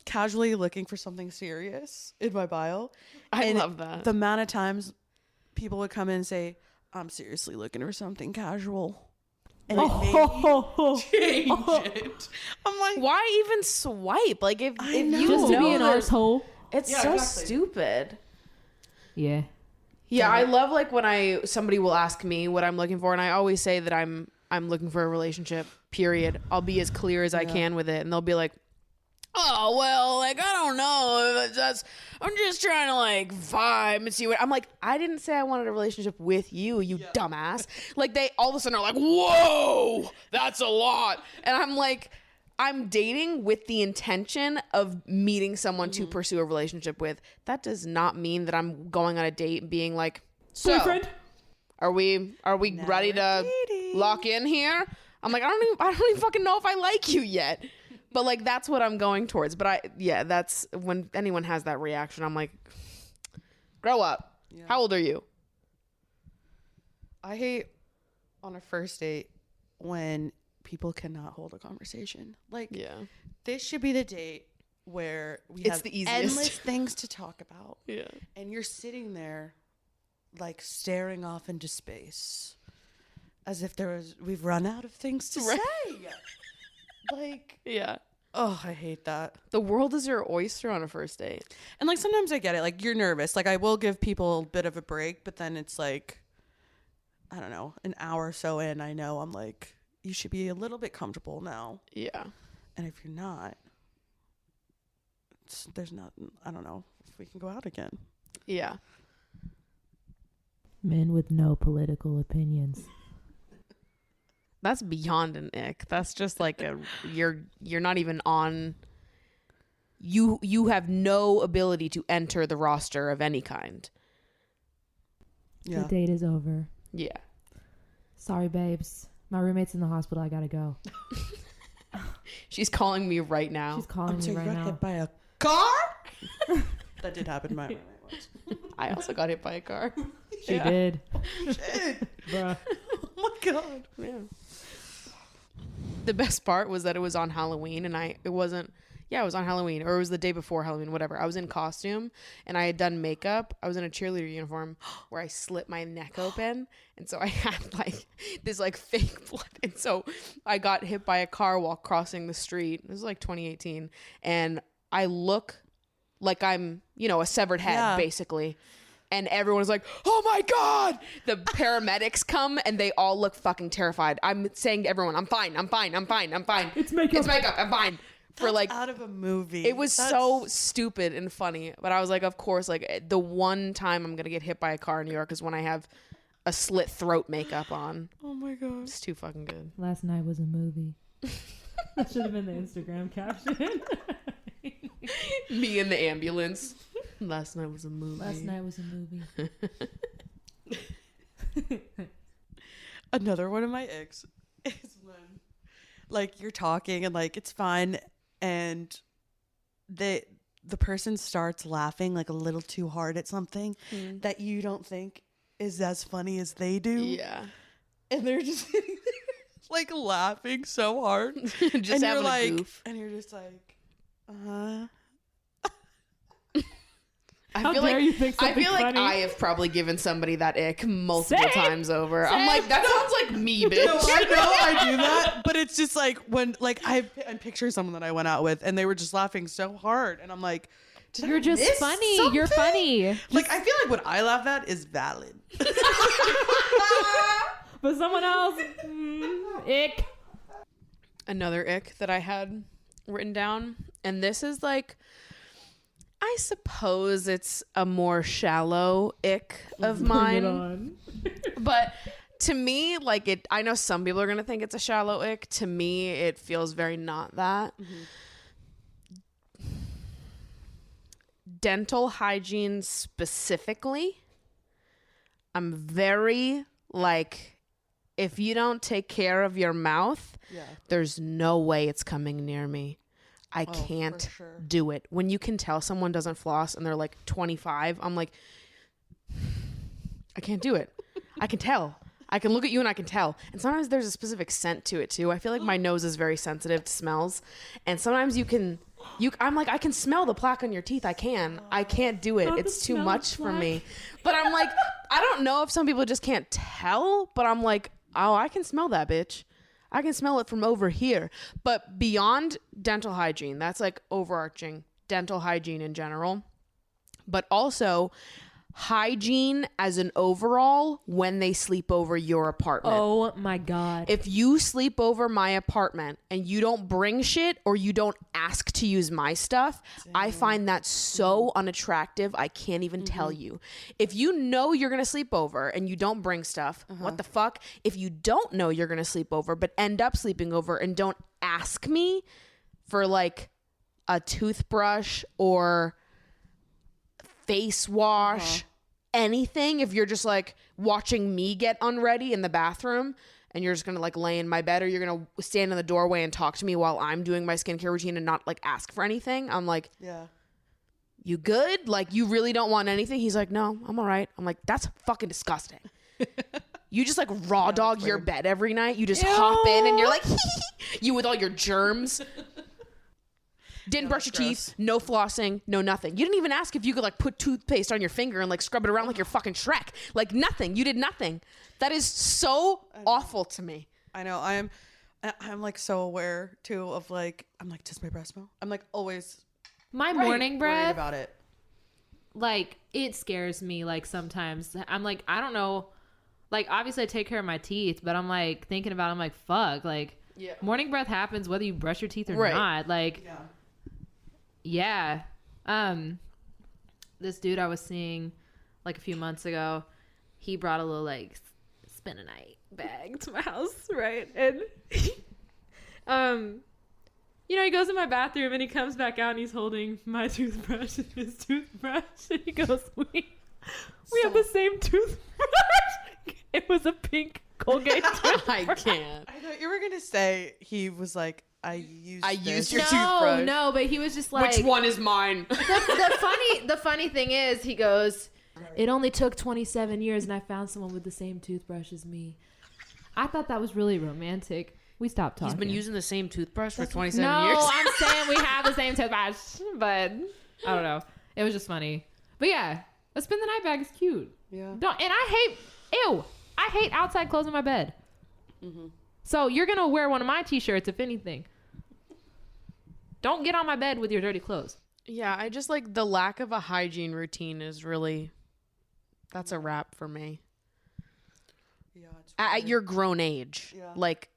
casually looking for something serious in my bio. I And love that. The amount of times people would come in and say, I'm seriously looking for something casual. And it made me change it. I'm like, Why even swipe? Like if know. you Just to know be an there's- arsehole. it's Yeah, so exactly. stupid. Yeah. Yeah, I love like when somebody will ask me what I'm looking for, and I always say that I'm looking for a relationship. Period. I'll be as clear as I can with it, and they'll be like, "Oh well, like I don't know. I'm just trying to like vibe and see what." I'm like, I didn't say I wanted a relationship with you, you dumbass. Like they all of a sudden are like, "Whoa, that's a lot," and I'm like, I'm dating with the intention of meeting someone to pursue a relationship with. That does not mean that I'm going on a date and being like, so Boyfriend. are we ready to lock in here? I'm like, I don't even fucking know if I like you yet. But like that's what I'm going towards. But that's when anyone has that reaction, I'm like, grow up. Yeah. How old are you? I hate on a first date when people cannot hold a conversation. Like, Yeah. this should be the date where we It's have the easiest. endless things to talk about. Yeah. And you're sitting there, like, staring off into space as if we've run out of things to Right. say. Like, Yeah. oh, I hate that. The world is your oyster on a first date. And, like, sometimes I get it. Like, you're nervous. Like, I will give people a bit of a break, but then it's like, I don't know, an hour or so in, I know I'm like, you should be a little bit comfortable now. Yeah. And if you're not, there's not, I don't know if we can go out again. Yeah. Men with no political opinions. That's beyond an ick. That's just like you're not even on. You have no ability to enter the roster of any kind. Yeah. The date is over. Yeah. Sorry, babes. My roommate's in the hospital. I gotta go. She's calling me right now. She's calling me So you right got now. hit by a car? That did happen to my roommate once. I also got hit by a car. She did. Shit. Bruh. Oh my god. Yeah. The best part was that it was on Halloween and it wasn't it was on Halloween or it was the day before Halloween, whatever. I was in costume and I had done makeup. I was in a cheerleader uniform where I slit my neck open. And so I had like this like fake blood. And so I got hit by a car while crossing the street. This was like 2018. And I look like I'm, a severed head Yeah. basically. And everyone was like, oh my God. The paramedics come and they all look fucking terrified. I'm saying to everyone, I'm fine. It's makeup. I'm fine. For like, Out of a movie. it was so stupid and funny. But I was like, of course, like the one time I'm going to get hit by a car in New York is when I have a slit throat makeup on. Oh my god. It's too fucking good. Last night was a movie. That should have been the Instagram caption. Me in the ambulance. Last night was a movie. Last night was a movie. Another one of my icks is when, like, you're talking and like it's fine, and the person starts laughing like a little too hard at something that you don't think is as funny as they do. Yeah. And they're just sitting there, like, laughing so hard. Just and having you're like, a goof. and you're just like, I How feel dare like you think I something feel like funny? I have probably given somebody that ick multiple Same. times over. I'm Same. like, that sounds like me, bitch. No, I know I do that, but it's just like when like I'm picturing someone that I went out with and they were just laughing so hard, and I'm like, did You're I just miss funny. You're something? funny. Like I feel like what I laugh at is valid. But someone else, ick. Another ick that I had written down, and this is like, I suppose it's a more shallow ick of Bring it mine, on. but to me, like it, I know some people are gonna think it's a shallow ick. To me, it feels very not that. Dental hygiene specifically, I'm very like, if you don't take care of your mouth, Yeah. there's no way it's coming near me. I for can't sure. do it. When you can tell someone doesn't floss and they're like 25, I'm like, I can't do it. I can tell. I can look at you and I can tell. And sometimes there's a specific scent to it too. I feel like my nose is very sensitive to smells. And sometimes I'm like, I can smell the plaque on your teeth. I can't do it. Not the It's too smell of much for plaque. me. But I'm like, I don't know if some people just can't tell, but I'm like, oh, I can smell that, bitch. I can smell it from over here. But beyond dental hygiene, that's like overarching dental hygiene in general, but also hygiene as an overall when they sleep over your apartment. Oh my God. If you sleep over my apartment and you don't bring shit or you don't ask to use my stuff, I find that so unattractive. I can't even tell you. If you know you're going to sleep over and you don't bring stuff, what the fuck? If you don't know you're going to sleep over but end up sleeping over and don't ask me for like a toothbrush or face wash, anything, if you're just like watching me get unready in the bathroom and you're just gonna like lay in my bed, or you're gonna stand in the doorway and talk to me while I'm doing my skincare routine and not like ask for anything, I'm like, Yeah. you good? Like, you really don't want anything? He's like, no, I'm all right. I'm like, that's fucking disgusting. You just like raw dog your bed every night. You just hop in and you're like, you with all your germs. Didn't brush your teeth, no flossing, no nothing. You didn't even ask if you could like put toothpaste on your finger and like scrub it around like you're fucking Shrek. Like nothing. You did nothing. That is so awful to me. I know. I'm like so aware too of like, I'm like, does my breath smell? I'm like always My morning worried breath, about it. like it scares me. Like sometimes I'm like, I don't know. Like obviously I take care of my teeth, but I'm like thinking about it, I'm like, fuck. Like morning breath happens whether you brush your teeth or Right. not. Like yeah. This dude I was seeing like a few months ago, he brought a little like spend a night bag to my house, right? And you know, he goes in my bathroom and he comes back out and he's holding my toothbrush and his toothbrush, and he goes, we have the same toothbrush. It was a pink Colgate toothbrush. I can't. I thought you were gonna say he was like, I used your No, toothbrush. no, but he was just like, Which one is mine? the funny thing is, he goes, it only took 27 years and I found someone with the same toothbrush as me. I thought that was really romantic. We stopped talking. He's been using the same toothbrush for 27 no, years. I'm saying we have the same toothbrush, but I don't know. It was just funny. But yeah, a spend the night bag is cute. Yeah. And I hate outside clothes in my bed. So you're gonna wear one of my t-shirts if anything. Don't get on my bed with your dirty clothes. Yeah, I just like the lack of a hygiene routine is really, that's a wrap for me. Yeah. It's At weird. your grown age. Yeah. Like,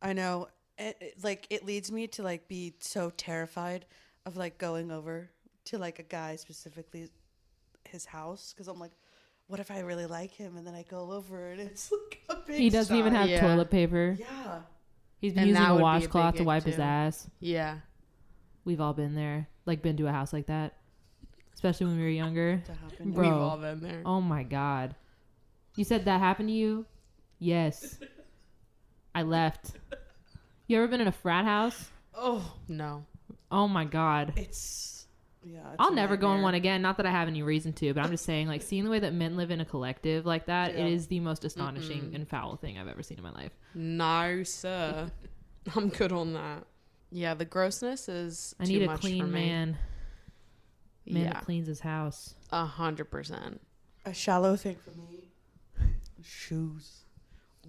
I know. It leads me to like be so terrified of like going over to like a guy, specifically his house, because I'm like, what if I really like him and then I go over and it's like a big He doesn't even have Yeah. toilet paper. Yeah. He's been And using that a would be a washcloth big to ick, wipe his too. ass. yeah. We've all been there. Like been to a house like that. Especially when we were younger. That happened. Bro. We've all been there. Oh my God. You said that happened to you? Yes. I left. You ever been in a frat house? Oh, no. Oh my God. It's it's I'll a never go in nightmare. one again. Not that I have any reason to, but I'm just saying, like, seeing the way that men live in a collective like that, Yeah. it is the most astonishing and foul thing I've ever seen in my life. No, sir. I'm good on that. Yeah, the grossness is I too need a much clean for me. man. Man Yeah. that cleans his house. 100%. A shallow thing for me. Shoes.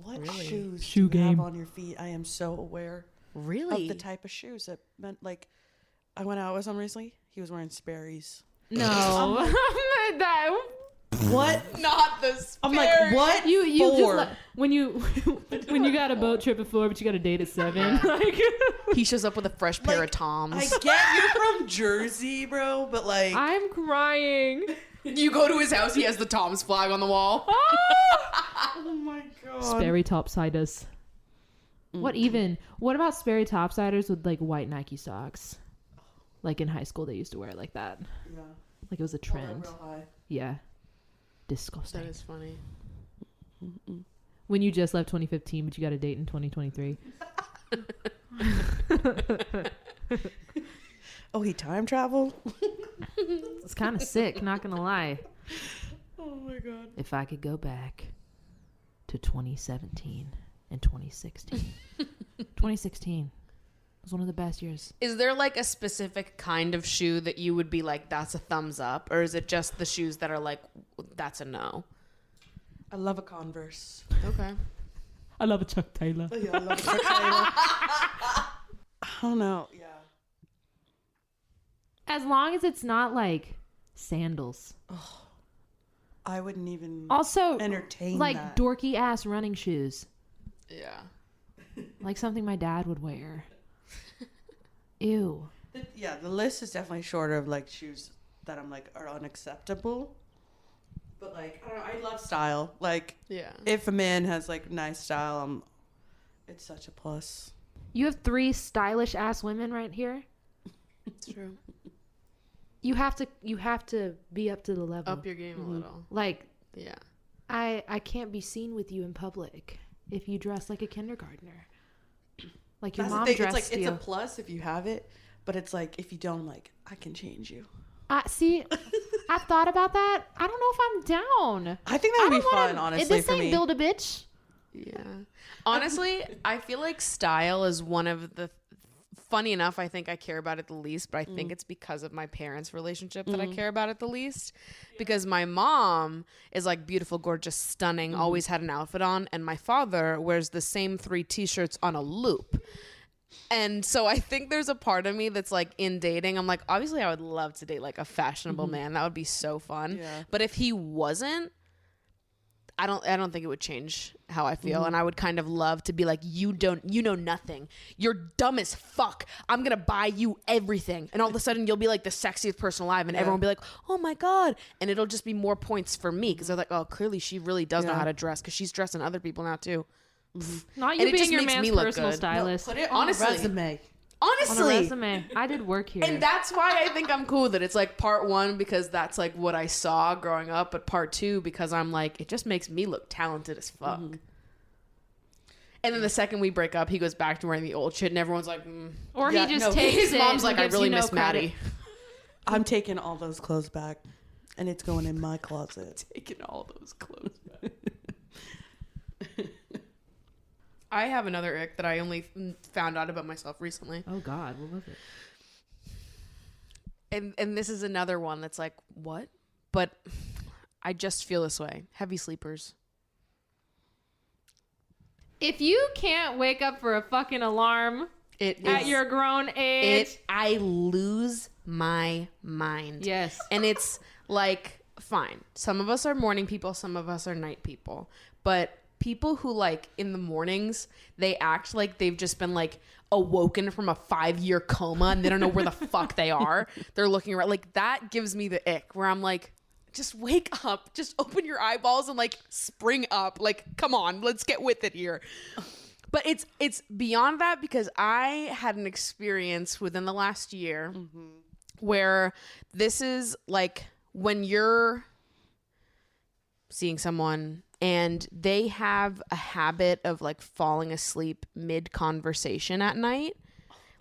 What Really? shoes Shoe do you game. have on your feet? I am so aware Really? of the type of shoes that meant like. I went out with someone recently. He was wearing Sperry's. No. That What? Not the I'm like, what? you just for? when you got a boat trip before, but you got a date at 7. Like He shows up with a fresh pair Like, of Toms. I get you're from Jersey, bro, but like, I'm crying. You go to his house, he has the Toms flag on the wall. oh my god. Sperry topsiders. What about Sperry topsiders with like white Nike socks? Like in high school, they used to wear it like that. Yeah. Like it was a trend. Real high. Yeah. Disgusting. That is funny. When you just left 2015, but you got a date in 2023. Oh, he time traveled. It's kind of sick, not gonna lie. Oh my god. If I could go back to 2017 and 2016. 2016 was one of the best years. Is there like a specific kind of shoe that you would be like, that's a thumbs up? Or is it just the shoes that are like, that's a no? I love a Converse. Okay. I love a Chuck Taylor. Oh, yeah, I love a Chuck Taylor. I don't know. Yeah. As long as it's not like sandals. I wouldn't even Also, entertain like that. dorky ass running shoes. Yeah. Like something my dad would wear. Ew. Yeah, the list is definitely shorter of like shoes that I'm like are unacceptable. But like, I don't know, I love style. Like, Yeah. if a man has like nice style, it's such a plus. You have 3 stylish ass women right here. It's true. You have to be up to the level. Up your game a little. Like Yeah. I can't be seen with you in public if you dress like a kindergartner. Like your That's the mom thing. dressed It's like you. it's a plus if you have it, but it's like if you don't, I'm like, I can change you. See, I thought about that. I don't know if I'm down. I think that would I be don't wanna- fun, honestly, This for ain't me. build a bitch. Yeah. Honestly, I feel like style is one of the funny enough, I think I care about it the least, but I think it's because of my parents' relationship that I care about it the least. Because my mom is like beautiful, gorgeous, stunning, always had an outfit on, and my father wears the same 3 t-shirts on a loop. And so I think there's a part of me that's like in dating, I'm like, obviously I would love to date like a fashionable man. That would be so fun. Yeah. But if he wasn't, I don't think it would change how I feel. And I would kind of love to be like, you know nothing. You're dumb as fuck. I'm going to buy you everything. And all of a sudden you'll be like the sexiest person alive and everyone will be like, oh my God. And it'll just be more points for me. Cause they're like, oh, clearly she really does know Yeah. how to dress. Cause she's dressing other people now too. Not And you it being just your makes man's me look personal good. stylist. Put it on Honestly. a resume. On a Honestly. resume. I did work here. And that's why I think I'm cool that it's like part 1 because that's like what I saw growing up, but part 2 because I'm like, it just makes me look talented as fuck. And then the second we break up, he goes back to wearing the old shit, and everyone's like, or Yeah, he just no, takes his it mom's and like, I gives really you no miss credit. Maddie. I'm taking all those clothes back, and it's going in my closet. Taking all those clothes back. I have another ick that I only found out about myself recently. Oh God, what was it? And this is another one that's like, what? But I just feel this way. Heavy sleepers. If you can't wake up for a fucking alarm It at is- your grown age, I lose my mind. yes. And it's like, fine. Some of us are morning people, some of us are night people. But people who like in the mornings, they act like they've just been like awoken from a 5-year coma and they don't know where the fuck they are. They're looking around. Like that gives me the ick where I'm like, just wake up, just open your eyeballs and like spring up. Like, come on, let's get with it here. But it's beyond that because I had an experience within the last year where this is like when you're seeing someone and they have a habit of like falling asleep mid conversation at night.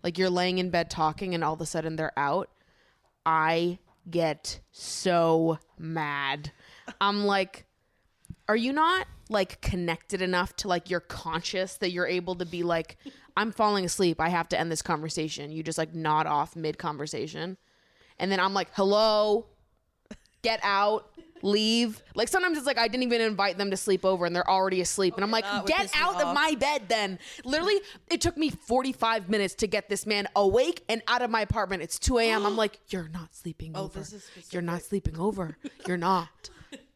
Like you're laying in bed talking and all of a sudden they're out. I get so mad. I'm like, are you not like connected enough to like you're conscious that you're able to be like, I'm falling asleep, I have to end this conversation. You just like nod off mid conversation. And then I'm like, hello, get out, leave. Like sometimes it's like I didn't even invite them to sleep over and they're already asleep. And I'm like, that would get piss me out of off. my bed then. Literally, it took me 45 minutes to get this man awake and out of my apartment. It's 2 a.m. I'm like, you're not sleeping over. this is specific. You're not sleeping over. You're not.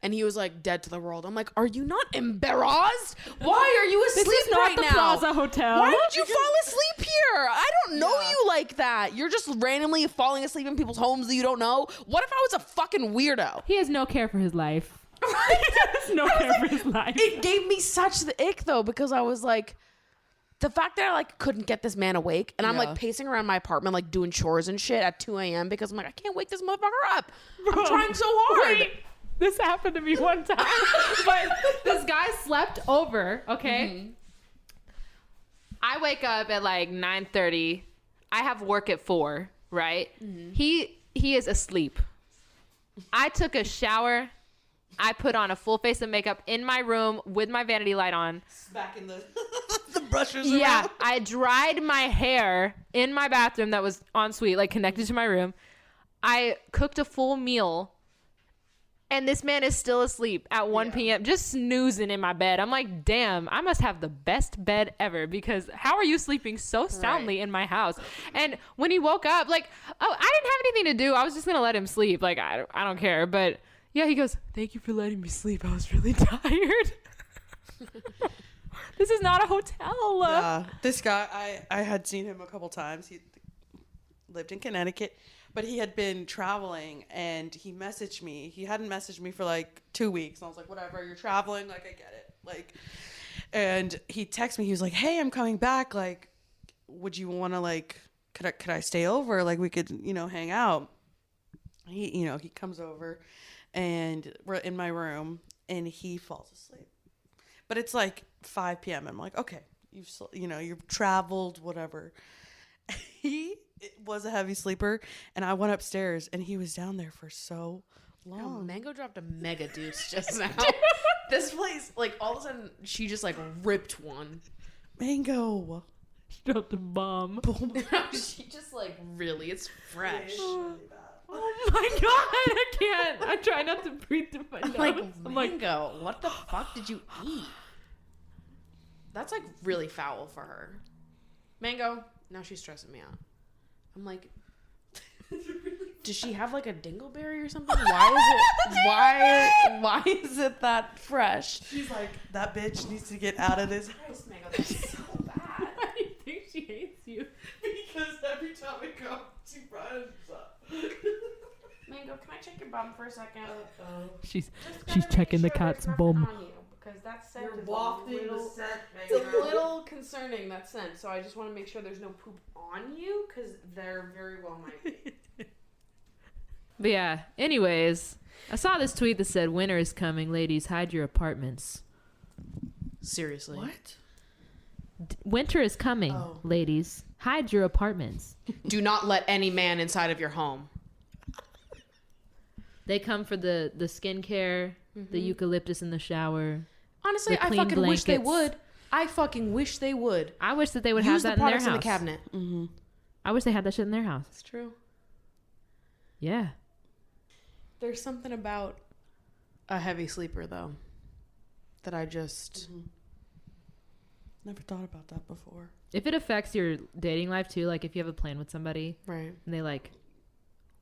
And he was like dead to the world. I'm like, are you not embarrassed? Why are you asleep This is not right the now? Plaza Hotel. Why did you fall asleep here? I don't know you like that. You're just randomly falling asleep in people's homes that you don't know. What if I was a fucking weirdo? He has no care for his life. He has no care for his life. It gave me such the ick though, because I was like, the fact that I like couldn't get this man awake, and I'm Yeah. like pacing around my apartment like doing chores and shit at 2 a.m. because I'm like, I can't wake this motherfucker up. I'm trying so hard. Wait, this happened to me one time. But this guy slept over, okay? I wake up at like 9:30. I have work at 4, right? He is asleep. I took a shower. I put on a full face of makeup in my room with my vanity light on. Back in the the brushes. Yeah, around. I dried my hair in my bathroom that was en suite, like connected to my room. I cooked a full meal, and this man is still asleep at 1 p.m., just snoozing in my bed. I'm like, damn, I must have the best bed ever, because how are you sleeping so soundly in my house? And when he woke up, like, oh, I didn't have anything to do. I was just going to let him sleep. Like, I don't care. But yeah, he goes, thank you for letting me sleep. I was really tired. This is not a hotel. This guy, I had seen him a couple times. He lived in Connecticut, but he had been traveling, and he messaged me. He hadn't messaged me for like 2 weeks. And I was like, whatever, you're traveling. Like, I get it. Like, and he texted me. He was like, hey, I'm coming back. Like, would you want to like, could I stay over? Like, we could, hang out. He comes over, and we're in my room, and he falls asleep. But it's like 5 p.m. I'm like, okay, you've traveled, whatever. He was a heavy sleeper, and I went upstairs, and he was down there for so long. Mango dropped a mega deuce just now. This place, like, all of a sudden, she just, like, ripped one. Mango. Dropped a bomb. She just, like, really, it's fresh. Oh my god, I can't. I try not to breathe through my nose. I'm like, Mango, what the fuck did you eat? That's, like, really foul for her. Mango, now she's stressing me out. I'm like, does she have, like, a dingleberry or something? Why is it that fresh? She's like, that bitch needs to get out of this house. Mango, that's so bad. Why do you think she hates you? Because every time I come, she runs up. Mango, can I check your bum for a second? She's Just gotta checking the make sure cat's there's bum. nothing on you, because that scent You're is wafting a little, the scent, it's a Mango. little concerning, that scent. So I just want to make sure there's no poop on you, because there very well might be. But yeah, anyways, I saw this tweet that said, winter is coming, ladies, hide your apartments. Seriously. What? Winter is coming, ladies, hide your apartments. Do not let any man inside of your home. They come for the skincare, the eucalyptus in the shower. Honestly, The I clean fucking wish they blankets. would. I fucking wish they would. I wish that they would Use have the that in their products house. in the cabinet. I wish they had that shit in their house. It's true. Yeah. There's something about a heavy sleeper, though, that I just... Never thought about that before. If it affects your dating life too, like if you have a plan with somebody Right. and they like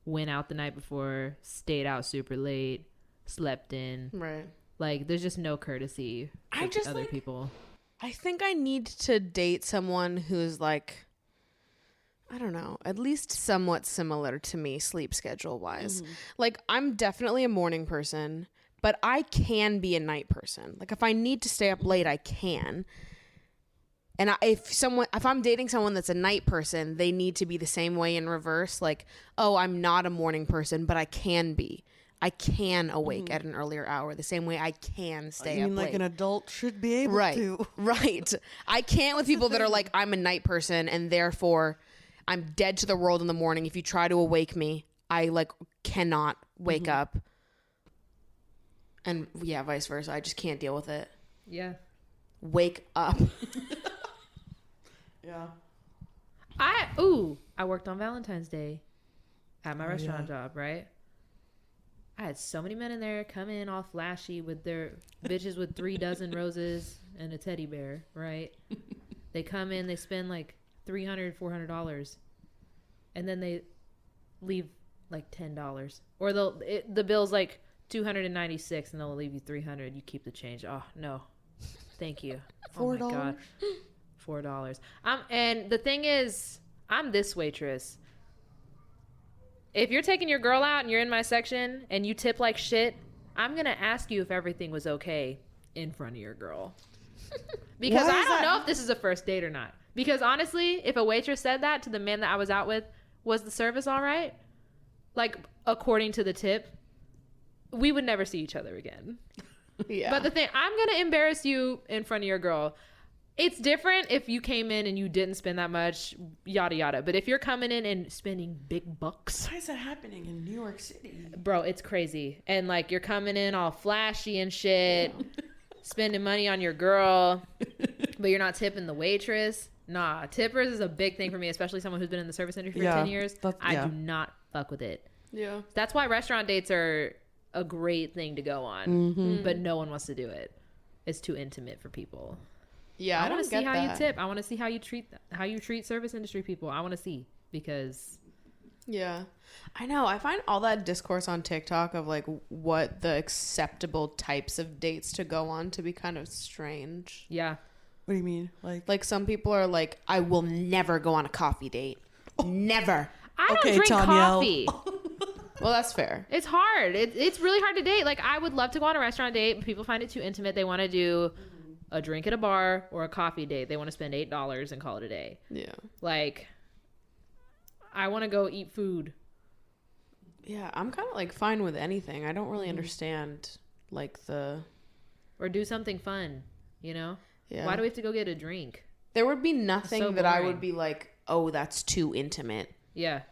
went out the night before, stayed out super late, slept in, Right. like there's just no courtesy I with just, other like- people. I think I need to date someone who's like, I don't know, at least somewhat similar to me sleep schedule wise. Like, I'm definitely a morning person, but I can be a night person. Like, if I need to stay up late, I can. And if I'm dating someone that's a night person, they need to be the same way in reverse. Like, oh, I'm not a morning person, but I can be. I can awake at an earlier hour the same way I can stay up like late. an adult should be able Right. to. Right. I can't with people that are like, I'm a night person and therefore I'm dead to the world in the morning. If you try to awake me, I like cannot wake up. And yeah, vice versa. I just can't deal with it. Yeah. Wake up. Yeah. I worked on Valentine's Day. at my restaurant job, right? I had so many men in there come in all flashy with their bitches with 3 dozen roses and a teddy bear, right? They come in, they spend like $300, $400, and then they leave like $10. Or the bill's like $296 and they'll leave you $300. You keep the change. Oh no, thank you. $4. Oh my God. $4. And the thing is, I'm this waitress. If you're taking your girl out and you're in my section and you tip like shit, I'm going to ask you if everything was okay in front of your girl. Because I don't know if this is a first date or not. Because honestly, if a waitress said that to the man that I was out with, was the service all right? Like, according to the tip, we would never see each other again. Yeah. But the thing, I'm going to embarrass you in front of your girl. It's different if you came in and you didn't spend that much, yada, yada. But if you're coming in and spending big bucks. Why is that happening in New York City? Bro, it's crazy. And like you're coming in all flashy and shit, spending money on your girl, but you're not tipping the waitress. Nah, tippers is a big thing for me, especially someone who's been in the service industry for 10 years. I do not fuck with it. Yeah. That's why restaurant dates are a great thing to go on, but no one wants to do it. It's too intimate for people. Yeah, I want to see how you tip. I want to see how you treat service industry people. I want to see, because yeah, I know. I find all that discourse on TikTok of like what the acceptable types of dates to go on to be kind of strange. yeah, What do you mean? Like some people are like, I will never go on a coffee date. Never. I don't Okay, drink Tanya. coffee. Well, that's fair. It's hard. It's really hard to date. Like, I would love to go on a restaurant date, but people find it too intimate. They want to do a drink at a bar or a coffee date. They want to spend $8 and call it a day. Yeah. Like, I want to go eat food. Yeah, I'm kind of like fine with anything. I don't really understand like the. Or do something fun, you know? Yeah. Why do we have to go get a drink? There would be nothing so that I boring. would be like, oh, that's too intimate. Yeah.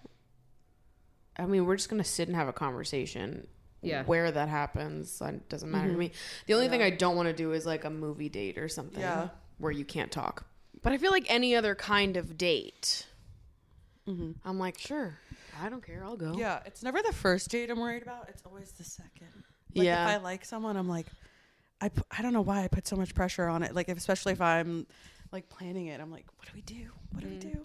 I mean, we're just gonna sit and have a conversation. Yeah. Where that happens, that doesn't matter to me. The only thing I don't want to do is like a movie date or something. Yeah. Where you can't talk. But I feel like any other kind of date, I'm like, sure, I don't care, I'll go. Yeah, it's never the first date I'm worried about. It's always the second. Like, Yeah. if I like someone, I'm like, I don't know why I put so much pressure on it. Like, especially if I'm like planning it, I'm like, what do we do? What do we do?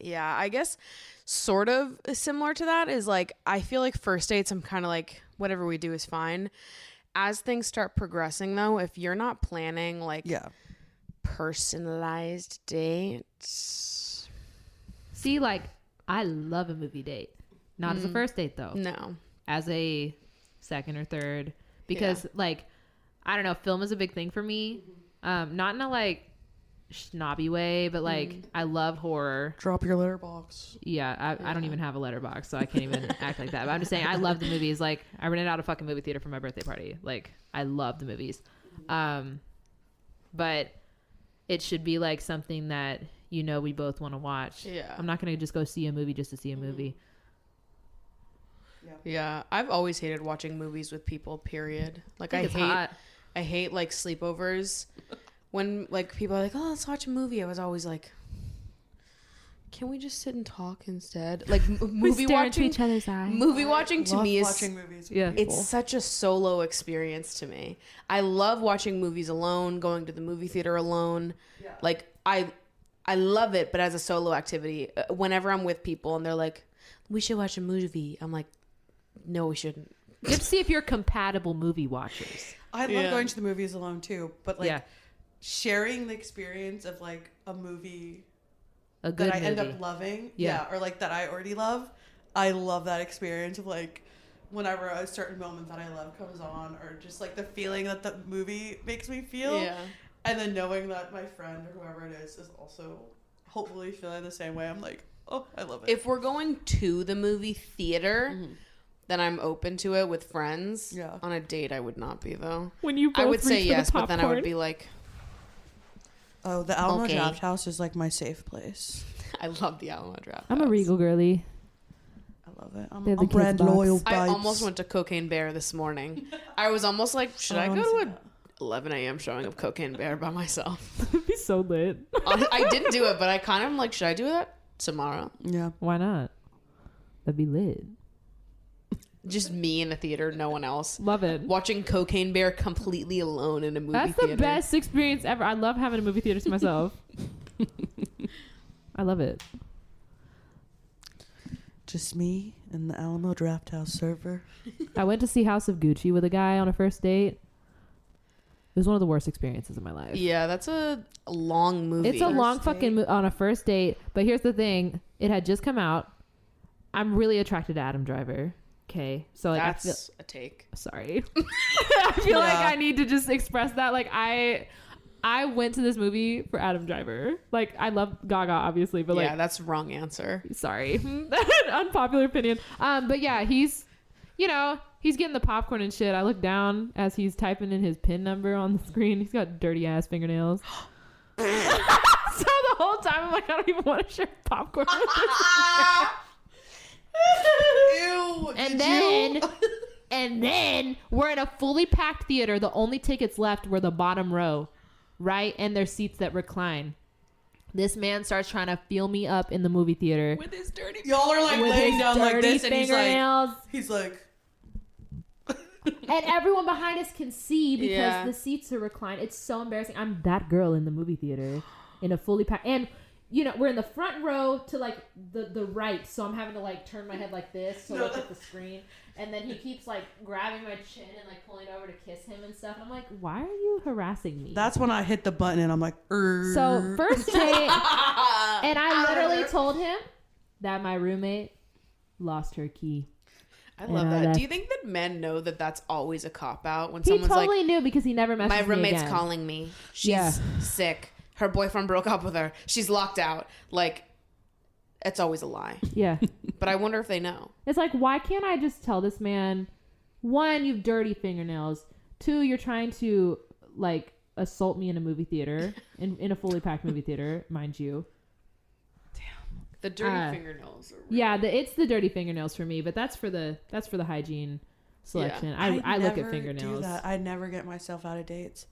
Yeah, I guess sort of similar to that is like, I feel like first dates, I'm kind of like, whatever we do is fine. As things start progressing though, if you're not planning like Yeah. personalized dates, See, like, I love a movie date. Not as a first date, though. no. As a second or third. Because, like, I don't know, film is a big thing for me. Not in a, like, snobby way, but, like, I love horror. Drop your letterbox. Yeah, I don't even have a letterbox, so I can't even act like that. But I'm just saying, I love the movies. Like, I rented out a fucking movie theater for my birthday party. Like, I love the movies. But it should be, like, something that, you know, we both want to watch. Yeah. I'm not going to just go see a movie just to see a movie. Yeah, I've always hated watching movies with people, period. Like, I think it's hot. I hate like sleepovers. When like people are like, oh, let's watch a movie, I was always like, can we just sit and talk instead? Like movie watching, each other's eyes. movie watching to Love me is watching movies. With Yeah. people. it's such a solo experience to me. I love watching movies alone, going to the movie theater alone. Yeah. Like I love it, but as a solo activity, whenever I'm with people and they're like, we should watch a movie, I'm like, no, we shouldn't. You have to see if you're compatible movie watchers. I love Yeah. going to the movies alone too, but like Yeah. sharing the experience of like a movie A good that I movie. end up loving, Yeah. or like that I already love. I love that experience of like whenever a certain moment that I love comes on, or just like the feeling that the movie makes me feel, Yeah. and then knowing that my friend or whoever it is also hopefully feeling the same way. I'm like, oh, I love it. If we're going to the movie theater, then I'm open to it with friends. Yeah. On a date, I would not be though. When you I both would say reach for yes, the but then I would popcorn. be like, Oh, the Alamo Okay. Draft House is like my safe place. I love the Alamo Draft. I'm a House. Regal girly. I love it. They're I'm the a kids' brand box. loyal. I Vibes. almost went to Cocaine Bear this morning. I was almost like, should I wanna go see to a that. 11 a.m. showing of Cocaine Bear by myself? It'd be so lit. I didn't do it, but I kind of am like, should I do that tomorrow? Yeah. Why not? That'd be lit. Just me in the theater, no one else. Love it. Watching Cocaine Bear completely alone in a movie That's theater. the best experience ever. I love having a movie theater to myself. I love it. Just me and the Alamo Drafthouse server. I went to see House of Gucci with a guy on a first date. It was one of the worst experiences of my life. Yeah, that's a long movie. It's a long First fucking on a first date. But here's the thing: it had just come out. I'm really attracted to Adam Driver. Okay, so like That's a take. sorry. I feel like Yeah. I need to just express that. Like I went to this movie for Adam Driver. Like I love Gaga, obviously, but Yeah, like that's wrong answer. sorry, unpopular opinion. But yeah, he's getting the popcorn and shit. I look down as he's typing in his PIN number on the screen. He's got dirty ass fingernails. So the whole time I'm like, I don't even want to share popcorn with this. Ew. And then we're in a fully packed theater. The only tickets left were the bottom row, right? And there's seats that recline. This man starts trying to feel me up in the movie theater with his dirty. Y'all are like with laying his down like dirty this, and fingernails. he's like, And everyone behind us can see because Yeah. the seats are reclined. It's so embarrassing. I'm that girl in the movie theater in a fully packed, and we're in the front row to like the right, so I'm having to like turn my head like this to look at the screen, and then he keeps like grabbing my chin and like pulling over to kiss him and stuff. And I'm like, why are you harassing me? that's when I hit the button and I'm like, So first date, and I literally told him that my roommate lost her key. I love And I that. left. Do you think that men know that that's always a cop out when He someone's totally like, knew because he never messaged my me roommate's again. calling me. She's Yeah. sick. Her boyfriend broke up with her. She's locked out. Like, it's always a lie. Yeah. But I wonder if they know. It's like, why can't I just tell this man, one, you've dirty fingernails. Two, you're trying to like assault me in a movie theater, in a fully packed movie theater, mind you. The dirty fingernails. Are Yeah, it's the dirty fingernails for me, but that's for the hygiene selection. I look at never fingernails. do that. I never get myself out of dates,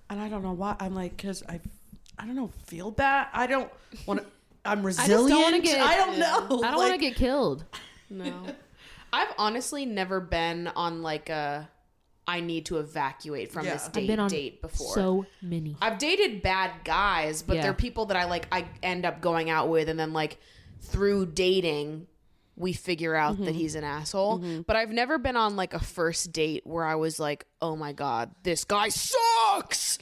and I don't know why. I'm like, because I don't know, feel bad. I don't want to. I'm resilient. wanna get- I don't know. I don't want to get killed. No. I've honestly never been on like a I need to evacuate from Yeah. this I've been on date before. So many. I've dated bad guys, but Yeah. they're people that I end up going out with, and then like through dating we figure out that he's an asshole. But I've never been on like a first date where I was like, oh my god, this guy sucks.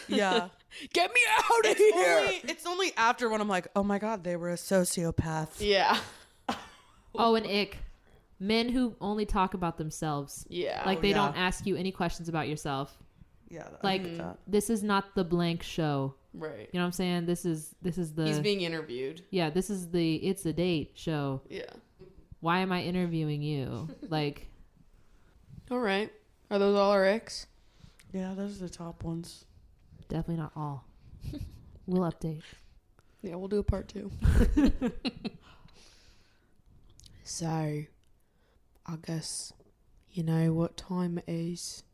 Yeah. Get me out of here. It's only after when I'm like, oh my god, they were a sociopath. Yeah. Oh, and ick. Men who only talk about themselves. Yeah. Like they yeah. don't ask you any questions about yourself. Yeah. Like this is not the blank show. Right. You know what I'm saying? This is the He's being interviewed. yeah, this is the it's a date show. Yeah. Why am I interviewing you? Like All right. Are those all our icks? Yeah, those are the top ones. definitely not all. We'll update. Yeah, we'll do a part 2. So, I guess you know what time it is.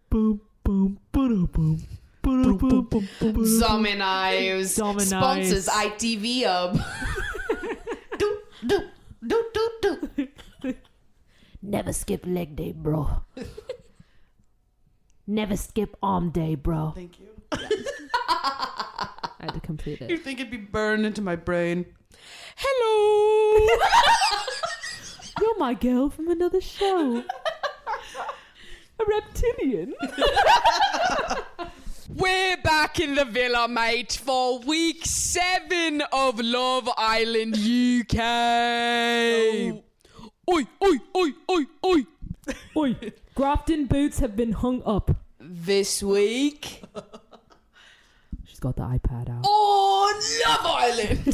Boom boom boom boom. Dominoes Dominoes. sponsors ITV Hub. Never skip leg day, bro. Never skip arm day, bro. Thank you. I had to complete You it. think it'd be burned into my brain? Hello. You're my girl from another show. A reptilian. We're back in the villa, mate, for week 7 of Love Island UK. Oi, oi, oi, oi, oi. Oi, Grafton boots have been hung up. This week She's got the iPad out. on Love Island.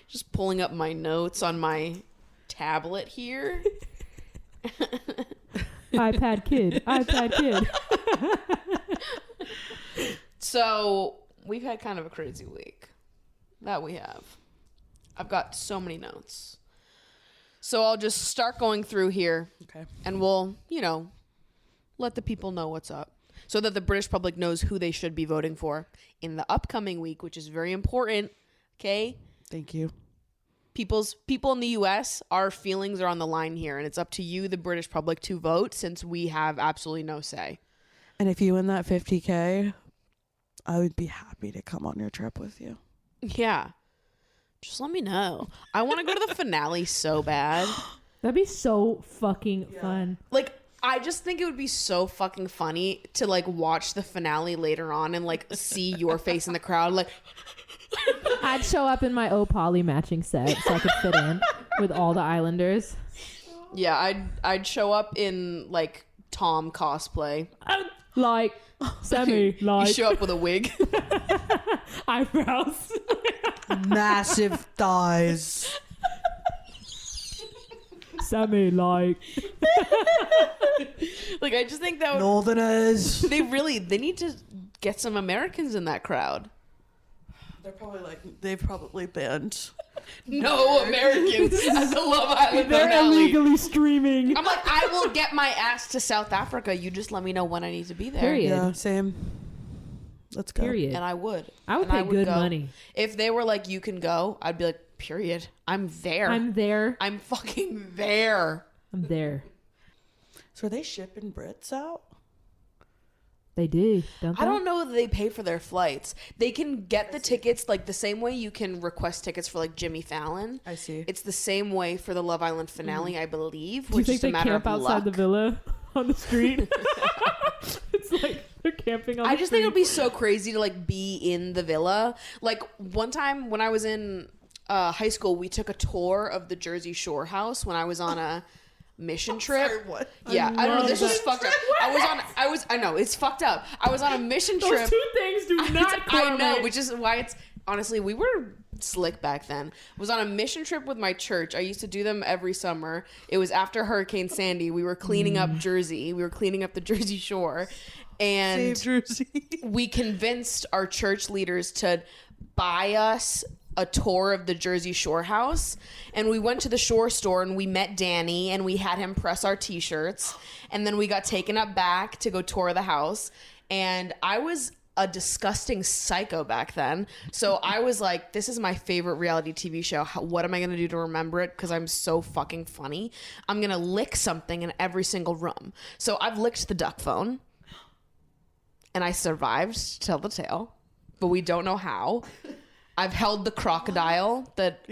Just pulling up my notes on my tablet here. iPad kid. iPad kid. So we've had kind of a crazy week. That we have. I've got so many notes. So I'll just start going through here. Okay. And we'll, let the people know what's up. So that the British public knows who they should be voting for in the upcoming week, which is very important. Okay? Thank you. people in the US, our feelings are on the line here, and it's up to you, the British public, to vote since we have absolutely no say. And if you win that 50K, I would be happy to come on your trip with you. Yeah. Just let me know. I want to go to the finale so bad. That'd be so fucking fun. Like, I just think it would be so fucking funny to like watch the finale later on and like see your face in the crowd. Like, I'd show up in my Opali matching set so I could fit in with all the Islanders. yeah, I'd show up in like Tom cosplay. Like, semi, You like, show up with a wig. eyebrows. Massive thighs. Semi, like. Like, I just think that would, Northerners. they need to get some Americans in that crowd. They're probably like, they've probably banned. No Americans at the Love Island They're finale. illegally streaming. I'm like, I will get my ass to South Africa. You just let me know when I need to be there. Period. Yeah, same. Let's go. Period. And I would. I would And pay would good go. money. If they were like, you can go, I'd be like, period. I'm there. I'm there. I'm fucking there. I'm there. So are they shipping Brits out? They do, don't they? I don't know that they pay for their flights. They can get the tickets like the same way you can request tickets for like Jimmy Fallon. I see. It's the same way for the Love Island finale, I believe. Do you Which think is a they matter camp of outside luck. the villa on the street? It's like they're camping on I the just street. think it would be so crazy to like be in the villa. Like one time when I was in high school, we took a tour of the Jersey Shore house when I was on a mission trip. Sorry, what? Yeah, I don't know. love This was that. fucked up. I know it's fucked up. I was on a mission Those trip. two things do not I know, correlate. which is why it's honestly we were slick back then. I was on a mission trip with my church. I used to do them every summer. It was after Hurricane Sandy. We were cleaning up Jersey. We were cleaning up the Jersey Shore, and Save Jersey. we convinced our church leaders to buy us a tour of the Jersey Shore house, and we went to the Shore store and we met Danny and we had him press our t-shirts, and then we got taken up back to go tour the house, and I was a disgusting psycho back then, so I was like, this is my favorite reality TV show. What am I gonna do to remember it? Because I'm so fucking funny. I'm gonna lick something in every single room. So I've licked the duck phone and I survived to tell the tale, but we don't know how. I've held the crocodile that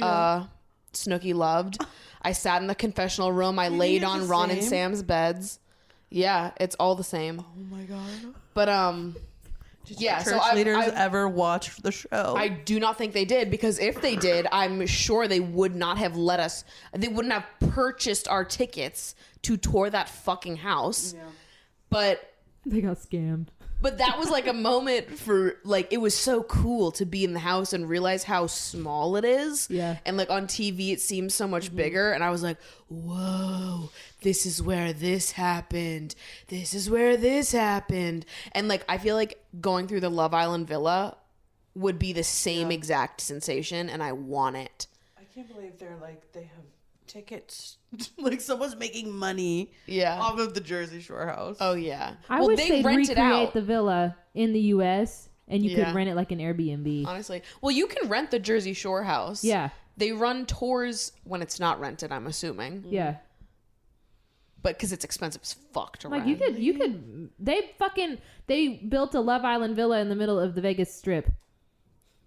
Snooki loved. I sat in the confessional room. I laid it's on the Ron and same? Sam's beds. Yeah, it's all the same. Oh my god. But Yeah, so church I've- leaders I've- ever watched the show? I do not think they did, because if they did, I'm sure they would not have let us. They wouldn't have purchased our tickets to tour that fucking house. But They got scammed. that was like a moment for like, it was so cool to be in the house and realize how small it is. Yeah. And like on TV, it seems so much bigger. And I was like, whoa, this is where this happened. This is where this happened. And like, I feel like going through the Love Island villa would be the same exact sensation. And I want it. I can't believe they're like, they have tickets. Like someone's making money Yeah. off of the Jersey Shore house. Oh yeah. I well, wish they they'd rent it recreate out. the villa in the U.S. and you Yeah. could rent it like an Airbnb. Honestly. Well, you can rent the Jersey Shore house. Yeah. They run tours when it's not rented, I'm assuming. Yeah. But because it's expensive as fuck to Like rent. you could they built a Love Island villa in the middle of the Vegas Strip.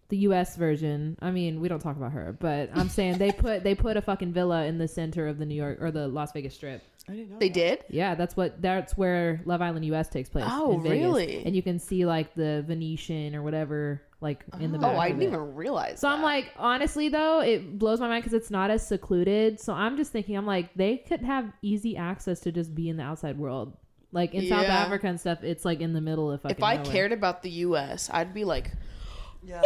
The US version. I mean, we don't talk about her, but I'm saying they put a fucking villa in the center of the New York or the Las Vegas Strip. I didn't know. They did? Yeah, that's where Love Island US takes place. Oh, in Vegas. really? And you can see like the Venetian or whatever like in the Oh, back. I of didn't it. even realize So I'm like, honestly though, it blows my mind because it's not as secluded. So I'm just thinking, I'm like, they could have easy access to just be in the outside world. Like in South Yeah. Africa and stuff, it's like in the middle of fucking if I nowhere. cared about the U.S., I'd be like Yeah.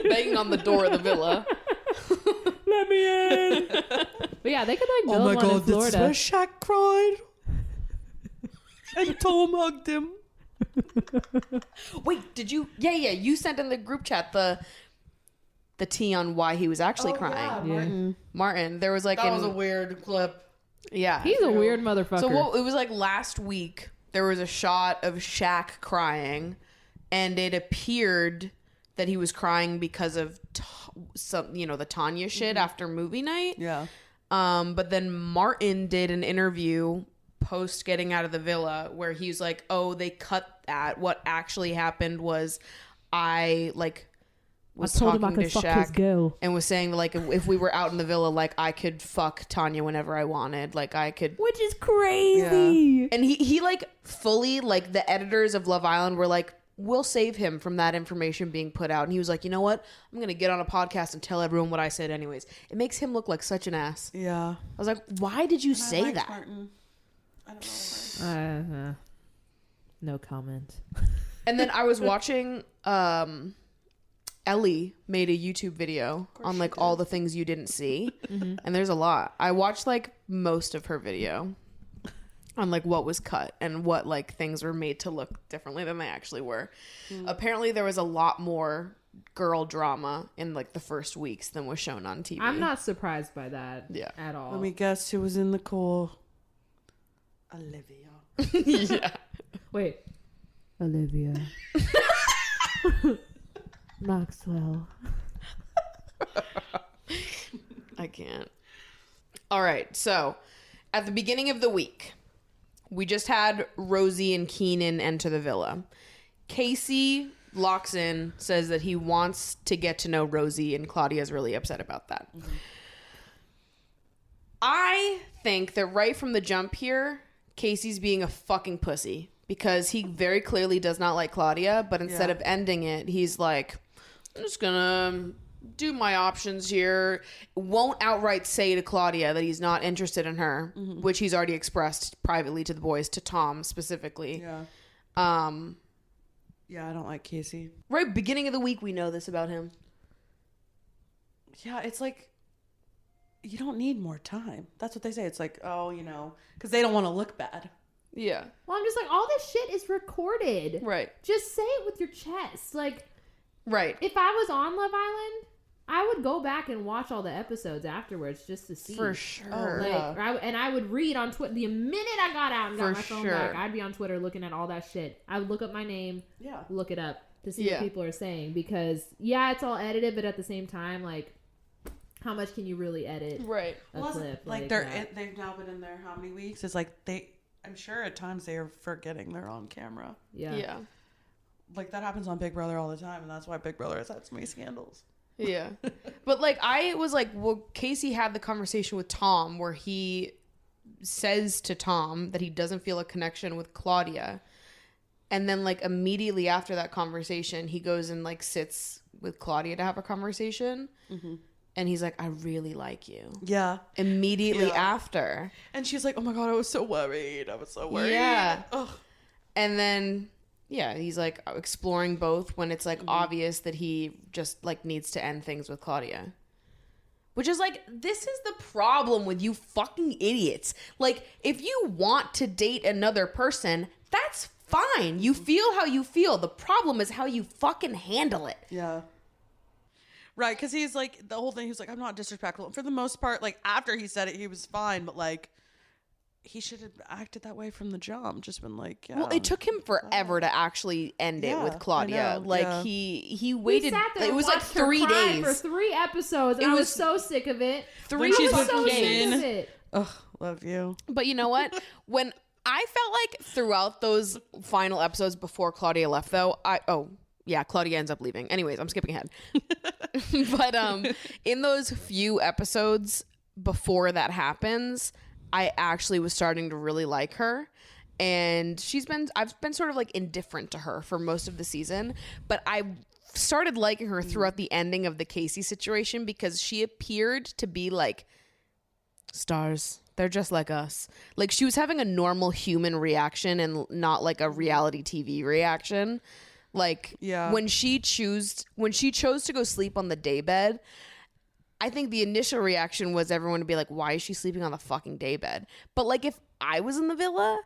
banging on the door of the villa. Let me in. But yeah, they could like build Oh my one in god, this is Florida. where Shaq cried. And Tom hugged him. Wait, did you? Yeah. You sent in the group chat the tea on why he was actually crying. Yeah. Martin, there was like That was a weird clip. yeah. He's a weird motherfucker. So what? It was like last week. There was a shot of Shaq crying, and it appeared that he was crying because of some, the Tanya shit after movie night. Yeah. But then Martin did an interview post getting out of the villa where he was like, "Oh, they cut that. What actually happened was I was told him I talking to could fuck his Shaq girl." and was saying like if we were out in the villa, like I could fuck Tanya whenever I wanted, like I could." Which is crazy. And he like fully, like the editors of Love Island were like, "We'll save him from that information being put out." And he was like, "You know what? I'm going to get on a podcast and tell everyone what I said anyways." It makes him look like such an ass. Yeah. I was like, why did you And I say liked that? Martin. I don't know her. No comment. And then I was watching Ellie made a YouTube video on like all the things you didn't see. And there's a lot. I watched like most of her video on like what was cut and what like things were made to look differently than they actually were. Apparently there was a lot more girl drama in like the first weeks than was shown on TV. I'm not surprised by that at all. Let me guess who was in the cool. Olivia. Yeah. Wait. Olivia. Maxwell. I can't. All right. So at the beginning of the week, we just had Rosie and Keenan enter the villa. Casey locks in, says that he wants to get to know Rosie, and Claudia's really upset about that. I think that right from the jump here, Casey's being a fucking pussy because he very clearly does not like Claudia, but instead of ending it, he's like, I'm just gonna do my options here. Won't outright say to Claudia that he's not interested in her, which he's already expressed privately to the boys, to Tom specifically. Yeah. Yeah, I don't like Casey. Right beginning of the week, we know this about him. Yeah, it's like, you don't need more time. That's what they say. It's like, because they don't want to look bad. Yeah. Well, I'm just like, all this shit is recorded. Right. Just say it with your chest. Like, Right. if I was on Love Island, I would go back and watch all the episodes afterwards just to see. For sure. And I would read on Twitter. The minute I got out and got For my phone sure. back, I'd be on Twitter looking at all that shit. I would look up my name, look it up to see what people are saying. Because, it's all edited, but at the same time, like, how much can you really edit Right. a clip? Like that? they've now been in there how many weeks? It's like I'm sure at times they are forgetting they're on camera. Yeah. Like that happens on Big Brother all the time, and that's why Big Brother has had so many scandals. Yeah. But like I was like, well, Casey had the conversation with Tom where he says to Tom that he doesn't feel a connection with Claudia. And then like immediately after that conversation, he goes and like sits with Claudia to have a conversation. And he's like, I really like you. Yeah. Immediately after. And she's like, oh my God, I was so worried. Yeah. Ugh. And then, he's like exploring both when it's like obvious that he just like needs to end things with Claudia. Which is like, this is the problem with you fucking idiots. Like, if you want to date another person, that's fine. You feel how you feel. The problem is how you fucking handle it. Yeah. Right, because he's like, the whole thing, he was like, I'm not disrespectful. And for the most part, like, after he said it, he was fine, but like, he should have acted that way from the jump. Just been like, Well, it took him forever to actually end it with Claudia. I know, like, he We waited. sat there It and was like watched her 3 cry days. for 3 episodes, and I was was so sick of it. Three she's I was so with sick Kane. of it. Ugh, love you. But you know what? When I felt like throughout those final episodes before Claudia left, though, Claudia ends up leaving. Anyways, I'm skipping ahead. But in those few episodes before that happens, I actually was starting to really like her. And I've been sort of like indifferent to her for most of the season, but I started liking her throughout the ending of the Casey situation because she appeared to be like stars. They're just like us. Like she was having a normal human reaction and not like a reality TV reaction. Like when she chose to go sleep on the daybed, I think the initial reaction was everyone to be like, why is she sleeping on the fucking daybed? But like if I was in the villa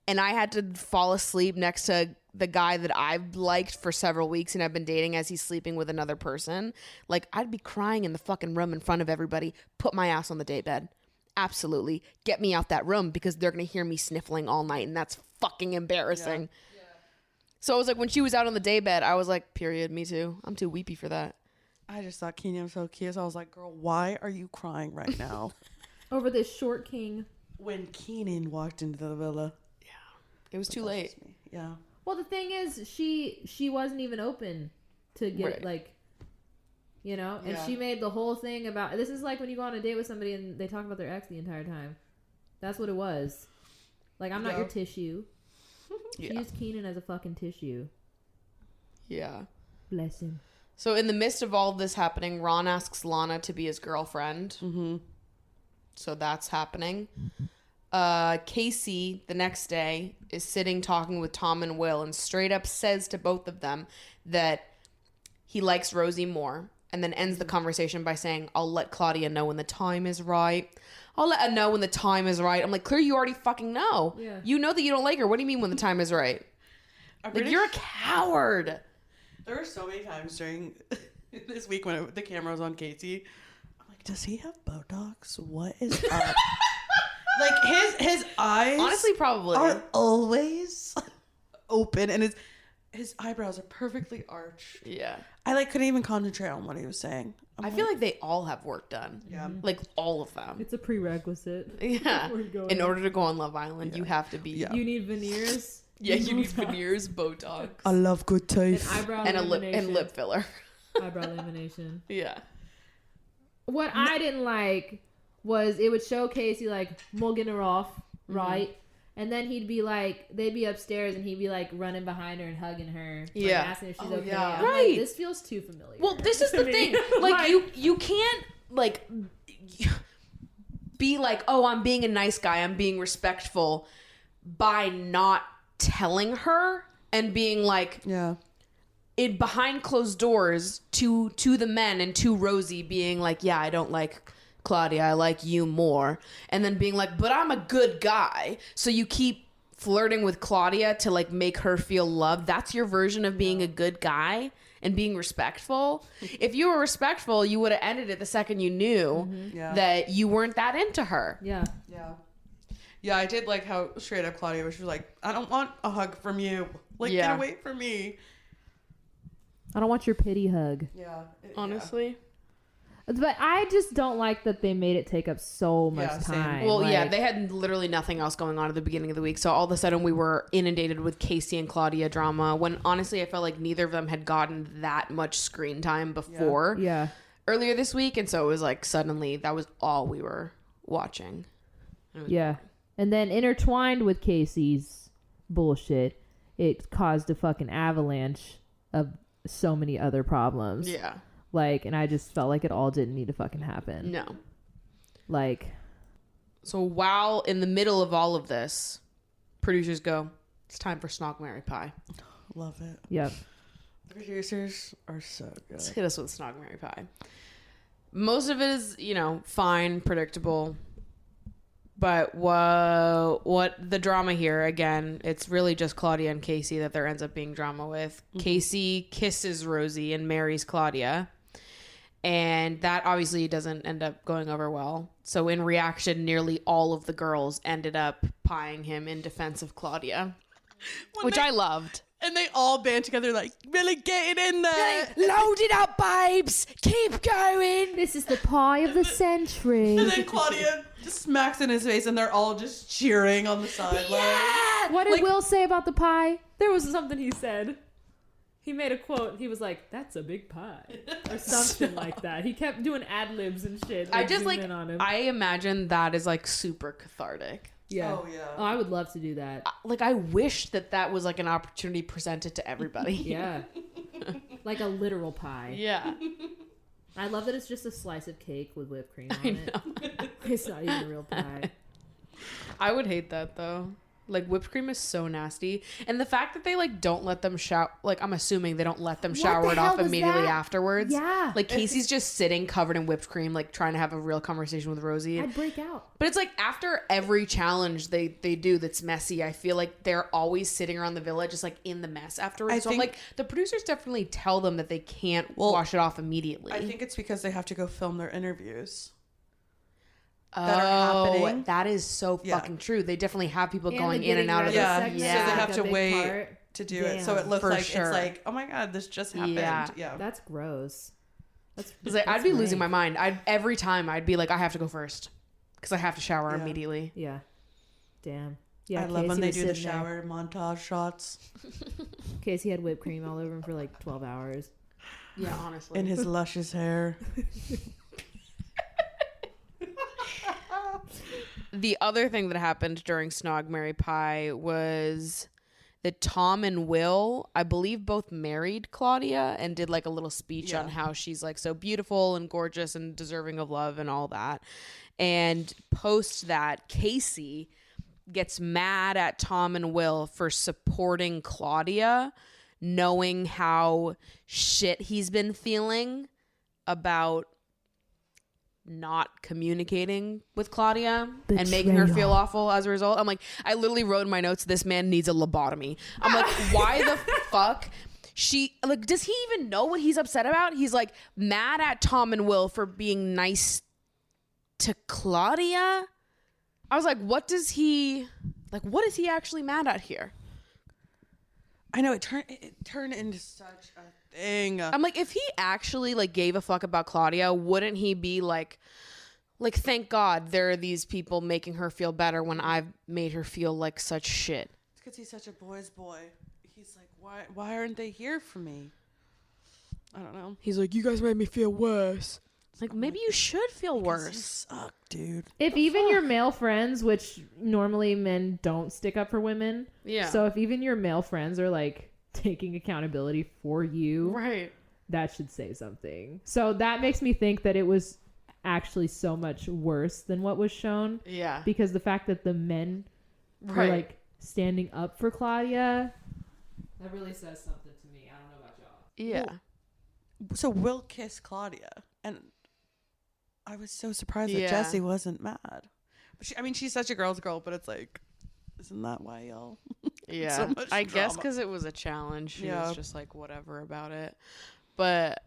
and I had to fall asleep next to the guy that I've liked for several weeks and I've been dating as he's sleeping with another person, like I'd be crying in the fucking room in front of everybody, put my ass on the daybed. Absolutely. Get me out that room because they're going to hear me sniffling all night and that's fucking embarrassing. So I was like, when she was out on the daybed, I was like, period, me too. I'm too weepy for that. I just thought Keenan was so cute. So I was like, girl, why are you crying right now? Over this short king. When Keenan walked into the villa. It was too late. Yeah. Well, the thing is, she wasn't even open to get Right. like, you know, and Yeah. she made the whole thing about. This is like when you go on a date with somebody and they talk about their ex the entire time. That's what it was. Like, I'm not your Yeah. tissue. She Yeah. used Keenan as a fucking tissue. Yeah. Bless him. So in the midst of all of this happening, Ron asks Lana to be his girlfriend. Mm-hmm. So that's happening. Casey, the next day, is sitting talking with Tom and Will and straight up says to both of them that he likes Rosie more, and then ends the conversation by saying, I'll let Claudia know when the time is right. I'll let her know when the time is right. I'm like, clear, you already fucking know. Yeah. You know that you don't like her. What do you mean when the time is right? Like, you're a coward. There were so many times during this week when the camera was on Casey. I'm like, does he have Botox? What is up? Like his eyes Honestly, probably. are always open, and his eyebrows are perfectly arched. Yeah. I like couldn't even concentrate on what he was saying. I feel like they all have work done. Yeah. Like, all of them. It's a prerequisite. Yeah. Before you go In order to go on Love Island, you have to be. Yeah. You need veneers. Yeah, you need Botox, veneers, Botox, I love good and teeth. eyebrow and a lip lamination. and lip filler. Eyebrow lamination. Yeah. What I didn't like was it would show Casey like mugging her off, right? And then he'd be like, they'd be upstairs and he'd be like running behind her and hugging her, like, Yeah. asking if she's Oh, okay. yeah. I'm like, Right. this feels too familiar. Well, this is to the me. thing. Like, you can't like be like, oh, I'm being a nice guy, I'm being respectful, by not telling her and being like, Yeah. it behind closed doors to the men and to Rosie being like, yeah, I don't like Claudia, I like you more, and then being like, but I'm a good guy, so you keep flirting with Claudia to like make her feel loved. That's your version of being a good guy and being respectful. If you were respectful, you would have ended it the second you knew Yeah. that you weren't that into her. Yeah. Yeah. Yeah, I did like how straight up Claudia was. She was like, I don't want a hug from you. Like, Yeah. get away from me. I don't want your pity hug. Yeah. Honestly. But I just don't like that they made it take up so much Yeah, same. time. Well, yeah, Like, they had literally nothing else going on at the beginning of the week. So all of a sudden we were inundated with Casey and Claudia drama when honestly I felt like neither of them had gotten that much screen time before Yeah. earlier this week. And so it was like suddenly that was all we were watching. Yeah. And then intertwined with Casey's bullshit, it caused a fucking avalanche of so many other problems. Yeah. Like, and I just felt like it all didn't need to fucking happen. No. Like, So while in the middle of all of this, producers go, it's time for Snog, Marry, Pie. Love it. yep. The producers are so good. Let's hit us with Snog, Marry, Pie. Most of it is, fine, predictable. But what the drama here, again, it's really just Claudia and Casey that there ends up being drama with. Casey kisses Rosie and marries Claudia. And that obviously doesn't end up going over well. So in reaction, nearly all of the girls ended up pieing him in defense of Claudia, which I loved. And they all band together like, really get it in there. Load it up, babes. Keep going. This is the pie of the century. And then Claudia just smacks in his face and they're all just cheering on the sideline. What did Will say about the pie? There was something he said. He made a quote. He was like, "That's a big pie," or something like that. He kept doing ad libs and shit. I just zoom in on him. I imagine that is like super cathartic. yeah. Oh, yeah. Oh, I would love to do that. Like I wish that was like an opportunity presented to everybody. Yeah. Like a literal pie. Yeah. I love that it's just a slice of cake with whipped cream on I it. know. It's not even a real pie. I would hate that though. Like whipped cream is so nasty, and the fact that they like don't let them shower. Like I'm assuming they don't let them shower the it hell off was immediately that? afterwards. Yeah. Like Casey's just sitting covered in whipped cream, like trying to have a real conversation with Rosie. I'd break out. But it's like after every challenge they do that's messy, I feel like they're always sitting around the villa just like in the mess afterwards. I So I'm think- like, the producers definitely tell them that they can't wash it off immediately. I think it's because they have to go film their interviews. that are happening. That is so Yeah. fucking true. They definitely have people And going the in and getting out of ready the Yeah, segment so is they like have a to big wait. part. to do it, so Damn. it looks For like sure. it's like, oh my god, this just happened. Yeah. Yeah. That's gross. It's like, I'd be losing my rank. mind. Every time I'd be like, I have to go first because I have to shower Yeah. immediately. Yeah. Damn. Yeah. I love when Casey they was do the sitting there. shower montage shots Casey had whipped cream all over him for like 12 hours. Yeah, honestly. in his luscious hair. The other thing that happened during Snog Mary Pie was that Tom and Will, I believe, both married Claudia and did like a little speech on how she's like so beautiful and gorgeous and deserving of love and all that. And post that, Casey gets mad at Tom and Will for supporting Claudia, knowing how shit he's been feeling about not communicating with Claudia and making her feel awful as a result. I'm like, I literally wrote in my notes, this man needs a lobotomy. I'm like, why the fuck? She, like, does he even know what he's upset about? He's like mad at Tom and Will for being nice to Claudia. I was like, what is he actually mad at here? I know it turned into such a thing. I'm like, if he actually like gave a fuck about Claudia, wouldn't he be like thank God there are these people making her feel better when I've made her feel like such shit. It's because he's such a boy's boy. He's like, why aren't they here for me? I don't know. He's like, you guys made me feel worse. Like, maybe you should feel You worse. suck, dude. If even your male friends, which normally men don't stick up for women. Yeah. So if even your male friends are like taking accountability for you, Right. that should say something. So that makes me think that it was actually so much worse than what was shown. Yeah. Because the fact that the men were like standing up for Claudia, that really says something to me. I don't know about y'all. Yeah. So Will kissed Claudia, and I was so surprised that Yeah. Jessie wasn't mad. But she's such a girl's girl, but it's like, isn't that why y'all? Yeah. So much I guess drama. because it was a challenge. She Yeah. was just like, whatever about it. But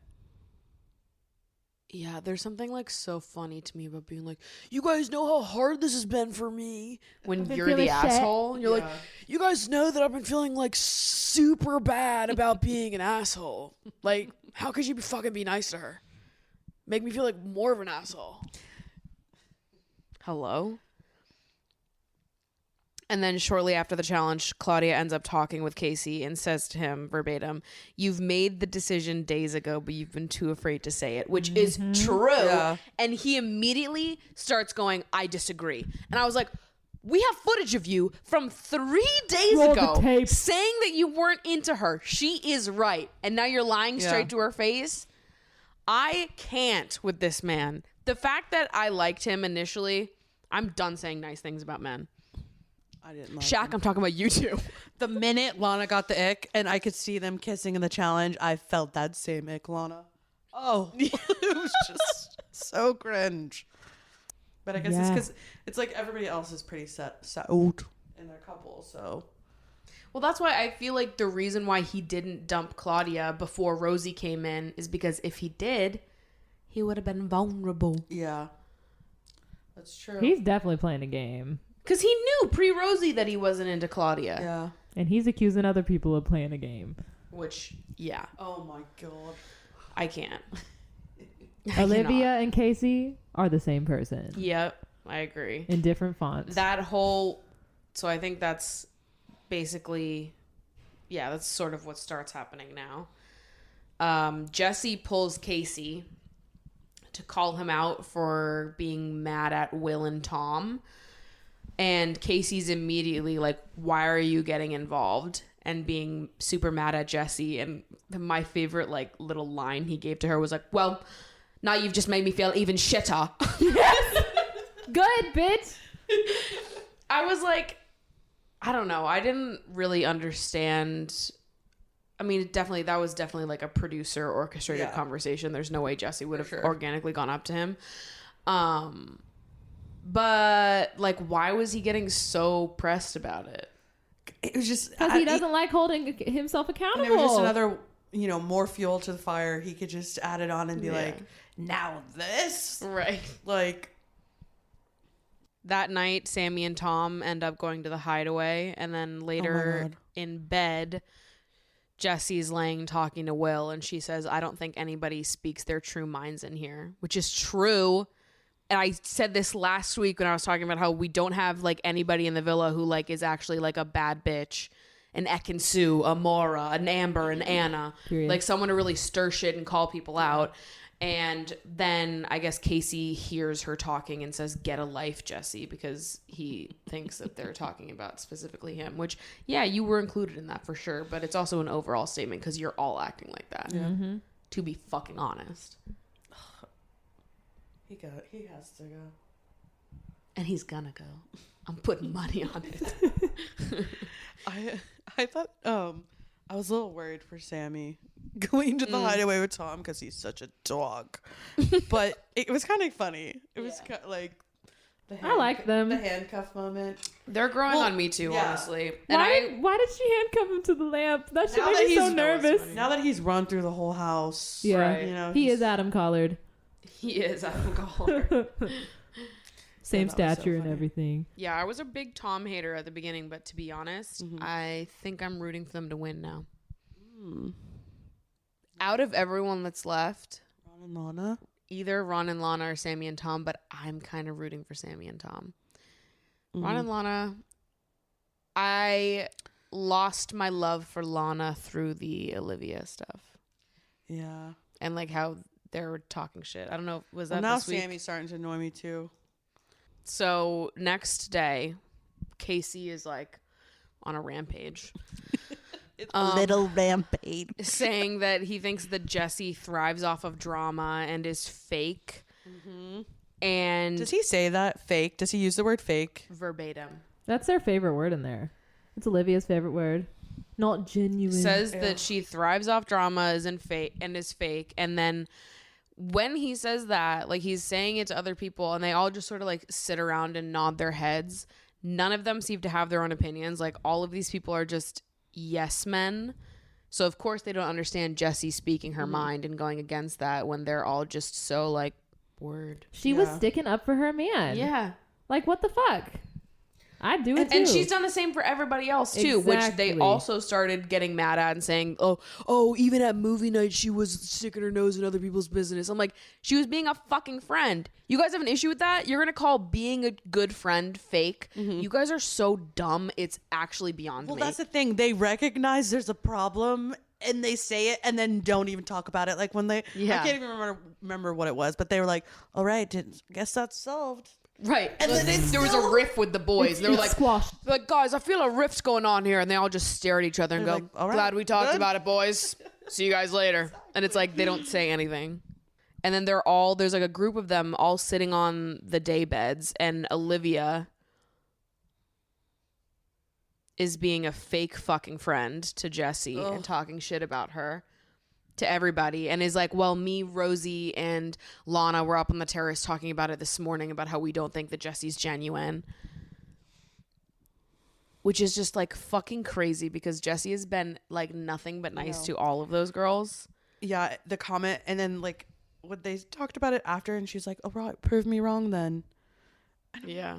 yeah, there's something like so funny to me about being like, you guys know how hard this has been for me. When been you're the feeling shit. asshole. You're like, you guys know that I've been feeling like super bad about being an asshole. Like, how could you fucking be nice to her? Make me feel like more of an asshole. Hello? And then shortly after the challenge, Claudia ends up talking with Casey and says to him verbatim, you've made the decision days ago, but you've been too afraid to say it, which is true. Yeah. And he immediately starts going, I disagree. And I was like, we have footage of you from 3 days Roll the ago tape. saying that you weren't into her. She is right. And now you're lying Yeah. straight to her face. I can't with this man. The fact that I liked him initially, I'm done saying nice things about men. I didn't like Shaq, him. I'm talking about you too. The minute Lana got the ick and I could see them kissing in the challenge, I felt that same ick, Lana. Oh, it was just so cringe. But I guess it's Yeah. because it's like everybody else is pretty settled in their couple, so. Well, that's why I feel like the reason why he didn't dump Claudia before Rosie came in is because if he did, he would have been vulnerable. Yeah. That's true. He's definitely playing a game. Because he knew pre-Rosie that he wasn't into Claudia. Yeah. And he's accusing other people of playing a game. Which, yeah, Oh my god. I can't. Olivia and Casey are the same person Yep, I agree. in different fonts. That whole... So I think that's basically... Yeah, that's sort of what starts happening now. Jesse pulls Casey to call him out for being mad at Will and Tom. And Casey's immediately like, why are you getting involved? And being super mad at Jesse. And my favorite like little line he gave to her was like, well, now you've just made me feel even shitter. Good, bitch. I was like, I don't know. I didn't really understand. I mean, that was definitely like a producer orchestrated Yeah. conversation. There's no way Jesse would have sure. organically gone up to him. But like, why was he getting so pressed about it? It was just. Because he doesn't like holding himself And accountable. it was just another, more fuel to the fire. He could just add it on and be Yeah. like, now this? Right. Like, that night, Sammy and Tom end up going to the Hideaway, and then later God. in bed, Jesse's laying talking to Will, and she says, I don't think anybody speaks their true minds in here, which is true. And I said this last week when I was talking about how we don't have like anybody in the villa who like is actually like a bad bitch, an Ekin-Su, a Mora, an Amber, an Anna, Period. like someone to really stir shit and call people out. And then I guess Casey hears her talking and says, get a life, Jesse, because he thinks that they're talking about specifically him, which, yeah, you were included in that for sure. But it's also an overall statement because you're all acting like that, to be fucking honest. He has to go. And he's gonna go. I'm putting money on it. I thought I was a little worried for Sammy going to the Hideaway with Tom because he's such a dog, but it was kind of funny. It was kind of like I like them. the handcuff moment. They're growing on me too, yeah. honestly. And Why did she handcuff him to the lamp? That should Now make that me so he's- nervous. Now that he's run through the whole house, Yeah, Right. you know, he he's- is Adam Collard. he is Adam Collard. Same that was so stature and funny. everything. Yeah, I was a big Tom hater at the beginning, but to be honest, I think I'm rooting for them to win now. Out of everyone that's left, Ron and Lana. either Ron and Lana or Sammy and Tom, but I'm kind of rooting for Sammy and Tom. Ron and Lana, I lost my love for Lana through the Olivia stuff Yeah. and like how they were talking shit. I don't know. Was that Well, now this week? Sammy's starting to annoy me too. So next day, Casey is like on a rampage. Little rampage. Saying that he thinks that Jesse thrives off of drama and is fake. And Does he say that? Fake? Does he use the word fake? verbatim That's their favorite word in there. It's Olivia's favorite word. Not genuine. says that she thrives off drama is fake. And then when he says that, like he's saying it to other people and they all just sort of like sit around and nod their heads. None of them seem to have their own opinions. Like all of these people are just yes men. So of course they don't understand Jessie speaking her mind and going against that when they're all just so like word. She was sticking up for her man. Yeah. Like, what the fuck? I'd do it too. And she's done the same for everybody else too, which they Exactly. also started getting mad at and saying, oh, even at movie night she was sticking her nose in other people's business. I'm like, she was being a fucking friend. You guys have an issue with that? You're gonna call being a good friend fake? You guys are so dumb. It's actually beyond Well, me. that's the thing. They recognize there's a problem and they say it and then don't even talk about it. Like when they, Yeah. I can't even remember what it was, but they were like, all right, guess that's solved. Right. And then it's there was a riff with the boys. They were It's like, squashed. guys, I feel a rift's going on here. And they all just stare at each other and They're go, like, all right, glad we talked good." about it, boys. See you guys later. And it's like, they don't say anything. And then there's like a group of them all sitting on the day beds. And Olivia is being a fake fucking friend to Jessie and talking shit about her to everybody, and is like, well, me, Rosie, and Lana were up on the terrace talking about it this morning about how we don't think that Jessie's genuine, which is just like fucking crazy because Jessie has been like nothing but nice to all of those girls. Yeah, the comment, and then like when they talked about it after, and she's like, "Oh, right, prove me wrong, then." Yeah.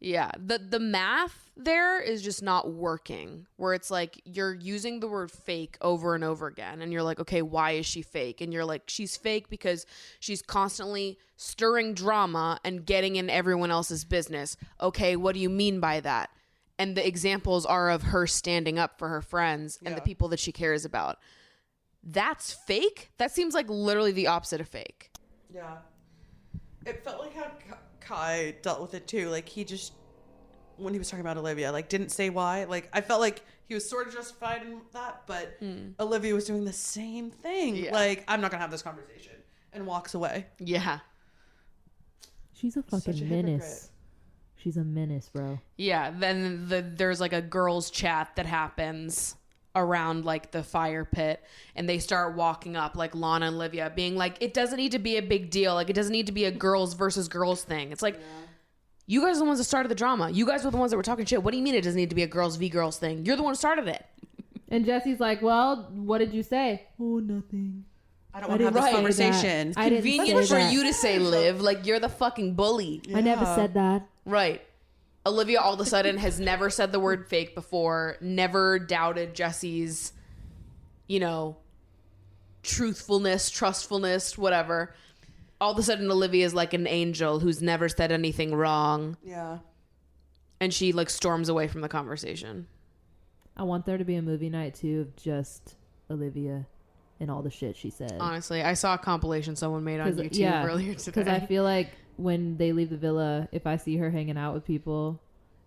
Yeah, the math there is just not working, where it's like you're using the word fake over and over again and you're like, okay, why is she fake? And you're like, she's fake because she's constantly stirring drama and getting in everyone else's business. Okay, what do you mean by that? And the examples are of her standing up for her friends and the people that she cares about. That's fake? That seems like literally the opposite of fake. Yeah, it felt like how Kai dealt with it too. Like he just, when he was talking about Olivia, like didn't say why. Like I felt like he was sort of justified in that, but Olivia was doing the same thing. Yeah. Like, I'm not gonna have this conversation, and walks away. Yeah. She's a fucking Such a menace. hypocrite. She's a menace, bro. Yeah, then there's like a girls' chat that happens around like the fire pit, and they start walking up, like Lana and Olivia, being like, it doesn't need to be a big deal. Like, it doesn't need to be a girls versus girls thing. It's like, you guys are the ones that started the drama. You guys were the ones that were talking shit. What do you mean it doesn't need to be a girls v girls thing? You're the one who started it. And Jesse's like, well, what did you say? Oh, nothing. I don't want to have this say that. conversation. I didn't Convenient say for that. you to say, Liv. Like, you're the fucking bully. I never Yeah. said that. Right. Olivia all of a sudden has never said the word fake before, never doubted Jesse's, truthfulness, trustfulness, whatever. All of a sudden, Olivia is like an angel who's never said anything wrong. Yeah. And she, like, storms away from the conversation. I want there to be a movie night too of just Olivia and all the shit she said. Honestly, I saw a compilation someone made on 'Cause- YouTube earlier today. Because I feel like when they leave the villa, if I see her hanging out with people,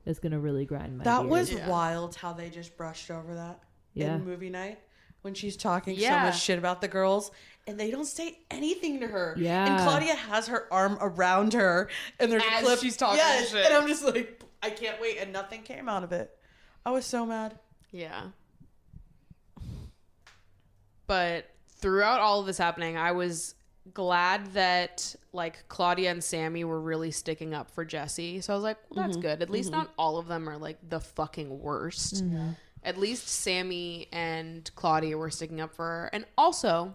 it's gonna really grind my That gears. was Yeah. wild how they just brushed over that Yeah. in movie night when she's talking so Yeah. much shit about the girls and they don't say anything to her. Yeah. And Claudia has her arm around her and there's As a clip. she's talking Yes, shit. and I'm just like, I can't wait. And nothing came out of it. I was so mad. Yeah. But throughout all of this happening, I was glad that like Claudia and Sammy were really sticking up for Jesse. So I was like, well, that's good. At least not all of them are like the fucking worst. At least Sammy and Claudia were sticking up for her. And also,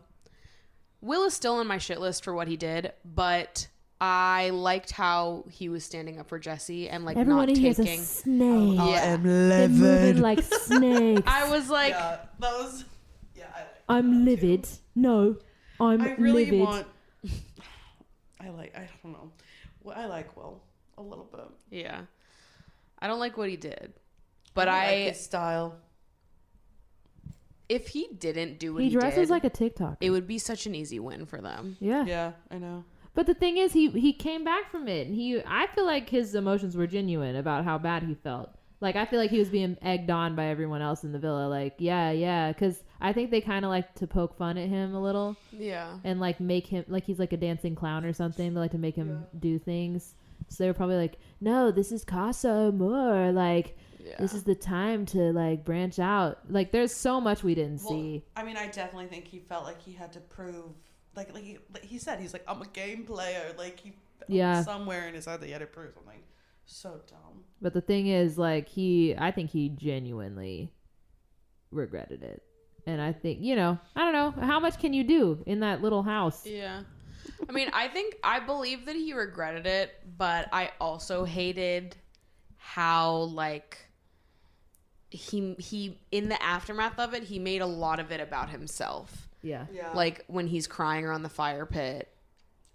Will is still on my shit list for what he did, but I liked how he was standing up for Jesse and like Everyone not in here's a taking. snake. I Yeah. am They're moving livid. like snakes. I was like, Yeah, that was. Yeah, I'm livid. No, I'm I really livid. want. I don't know. Well, I like Will a little bit. yeah. I don't like what he did. But I like his style. if he didn't do what He he, dresses did, like a TikTok. it would be such an easy win for them. Yeah. Yeah, I know. But the thing is, he came back from it, and I feel like his emotions were genuine about how bad he felt. Like, I feel like he was being egged on by everyone else in the villa. Like, yeah, because I think they kind of like to poke fun at him a little Yeah. and like make him like he's like a dancing clown or something. They like to make him do things. So they were probably like, no, this is Casa Amor. Like, this is the time to like branch out. Like, there's so much we didn't see. I mean, I definitely think he felt like he had to prove, like he said, he's like, I'm a game player. Like he felt Yeah. somewhere in his head that he had to prove something. So dumb. But the thing is, like, I think he genuinely regretted it. And I think, I don't know, how much can you do in that little house? Yeah. I mean, I believe that he regretted it, but I also hated how like he in the aftermath of it, he made a lot of it about himself. Yeah. Yeah. Like when he's crying around the fire pit,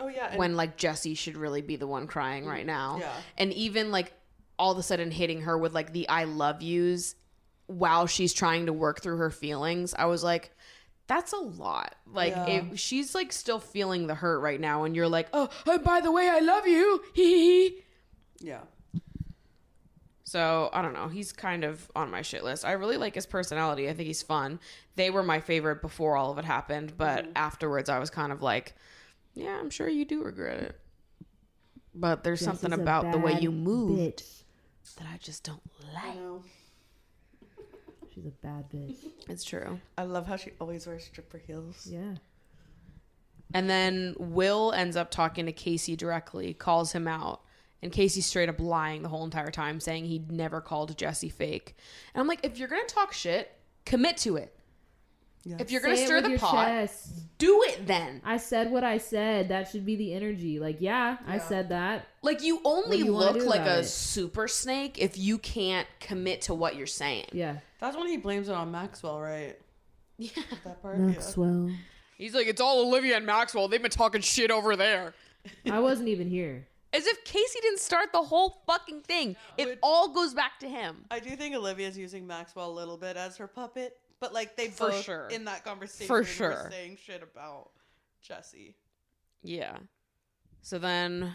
oh yeah. And when like Jesse should really be the one crying right now. Yeah. And even like all of a sudden hitting her with like the I love yous while she's trying to work through her feelings. I was like, that's a lot. Like Yeah. if she's like still feeling the hurt right now and you're like, oh, by the way, I love you. Hee hee hee. yeah. So I don't know. He's kind of on my shit list. I really like his personality. I think he's fun. They were my favorite before all of it happened, but afterwards I was kind of like, yeah, I'm sure you do regret it. But there's something Jesse's a about the way bad you moved bitch. that I just don't I like. know. She's a bad bitch. It's true. I love how she always wears stripper heels. Yeah. And then Will ends up talking to Casey directly, calls him out. And Casey's straight up lying the whole entire time, saying he'd never called Jesse fake. And I'm like, if you're going to talk shit, commit to it. Yeah. If you're going to Say it stir with the your pot, chest. do it then. I said what I said. That should be the energy. Like, yeah, I said that. Like, you only do you wanna look do like about a it? super snake if you can't commit to what you're saying. Yeah. That's when he blames it on Maxwell, right? Yeah. That part. Maxwell. He's like, it's all Olivia and Maxwell. They've been talking shit over there. I wasn't even here. As if Casey didn't start the whole fucking thing. It all goes back to him. I do think Olivia's using Maxwell a little bit as her puppet, but like they For both sure. in that conversation For were sure. saying shit about Jesse. Yeah. So then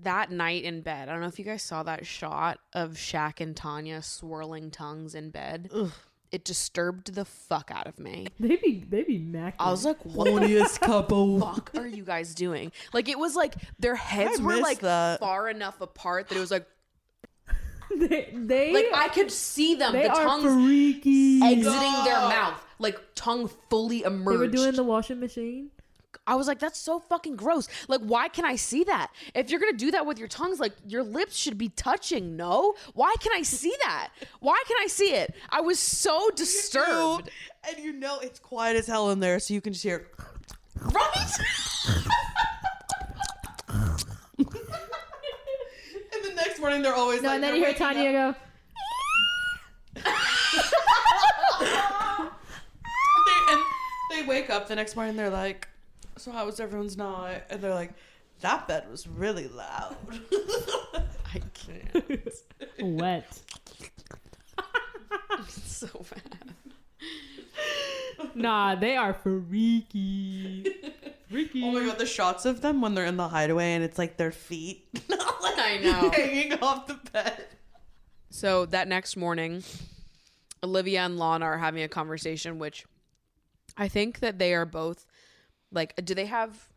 that night in bed, I don't know if you guys saw that shot of Shaq and Tanya swirling tongues in bed. Ugh. It disturbed the fuck out of me. They be macking. I was like, what the Horniest couple. fuck are you guys doing? Like, it was like their heads I were missed like that. far enough apart that it was like they like I could see them, they the are tongues freaky. exiting their mouth, like tongue fully They emerged. were doing the washing machine. I was like, that's so fucking gross. Like, why can I see that? If you're gonna do that with your tongues, like your lips should be touching. No, why can I see that? Why can I see it? I was so disturbed. And it's quiet as hell in there, so you can just hear. Right? And the next morning they're always No, like, and then they're you hear waking Tanya up- go, and they wake up the next morning. They're like, "So how was everyone's night?" And they're like, "That bed was really loud." I can't. wet. So bad. Nah, they are freaky. Freaky. Oh my god, the shots of them when they're in the hideaway and it's like their feet like, I know. hanging off the bed. So that next morning, Olivia and Lana are having a conversation, which I think that they are both like, do they have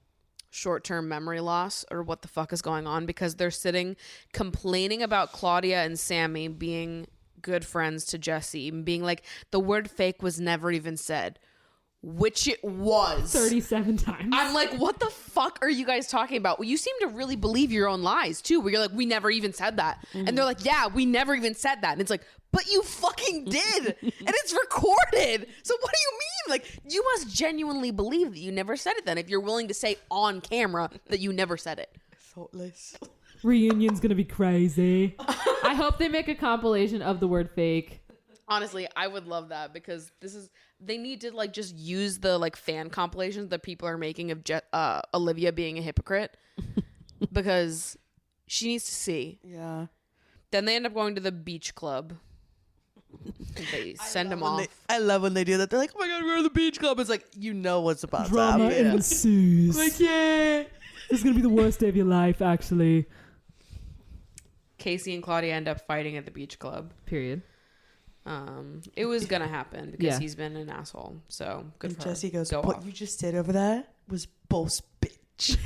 short-term memory loss or what the fuck is going on? Because they're sitting complaining about Claudia and Sammy being good friends to Jesse and being like, the word fake was never even said, which it was 37 times. I'm like, what the fuck are you guys talking about? Well, you seem to really believe your own lies too, where you're like, we never even said that. And they're like, yeah, we never even said that. And it's like, but you fucking did. And it's recorded. So what do you mean? Like, you must genuinely believe that you never said it then if you're willing to say on camera that you never said it. Thoughtless. Reunion's gonna be crazy. I hope they make a compilation of the word fake. Honestly, I would love that because they need to like just use the like fan compilations that people are making of Olivia being a hypocrite because she needs to see. Yeah. Then they end up going to the beach club. They send him off. I love when they do that. They're like, "Oh my god, we're at the beach club." It's like, you know what's about to happen. seas. Like, yeah. This is gonna be the worst day of your life, actually. Casey and Claudia end up fighting at the beach club. Period. It was gonna happen because Yeah. he's been an asshole. So good And for her. Jesse goes, Go "What off. you just did over there was boss bitch."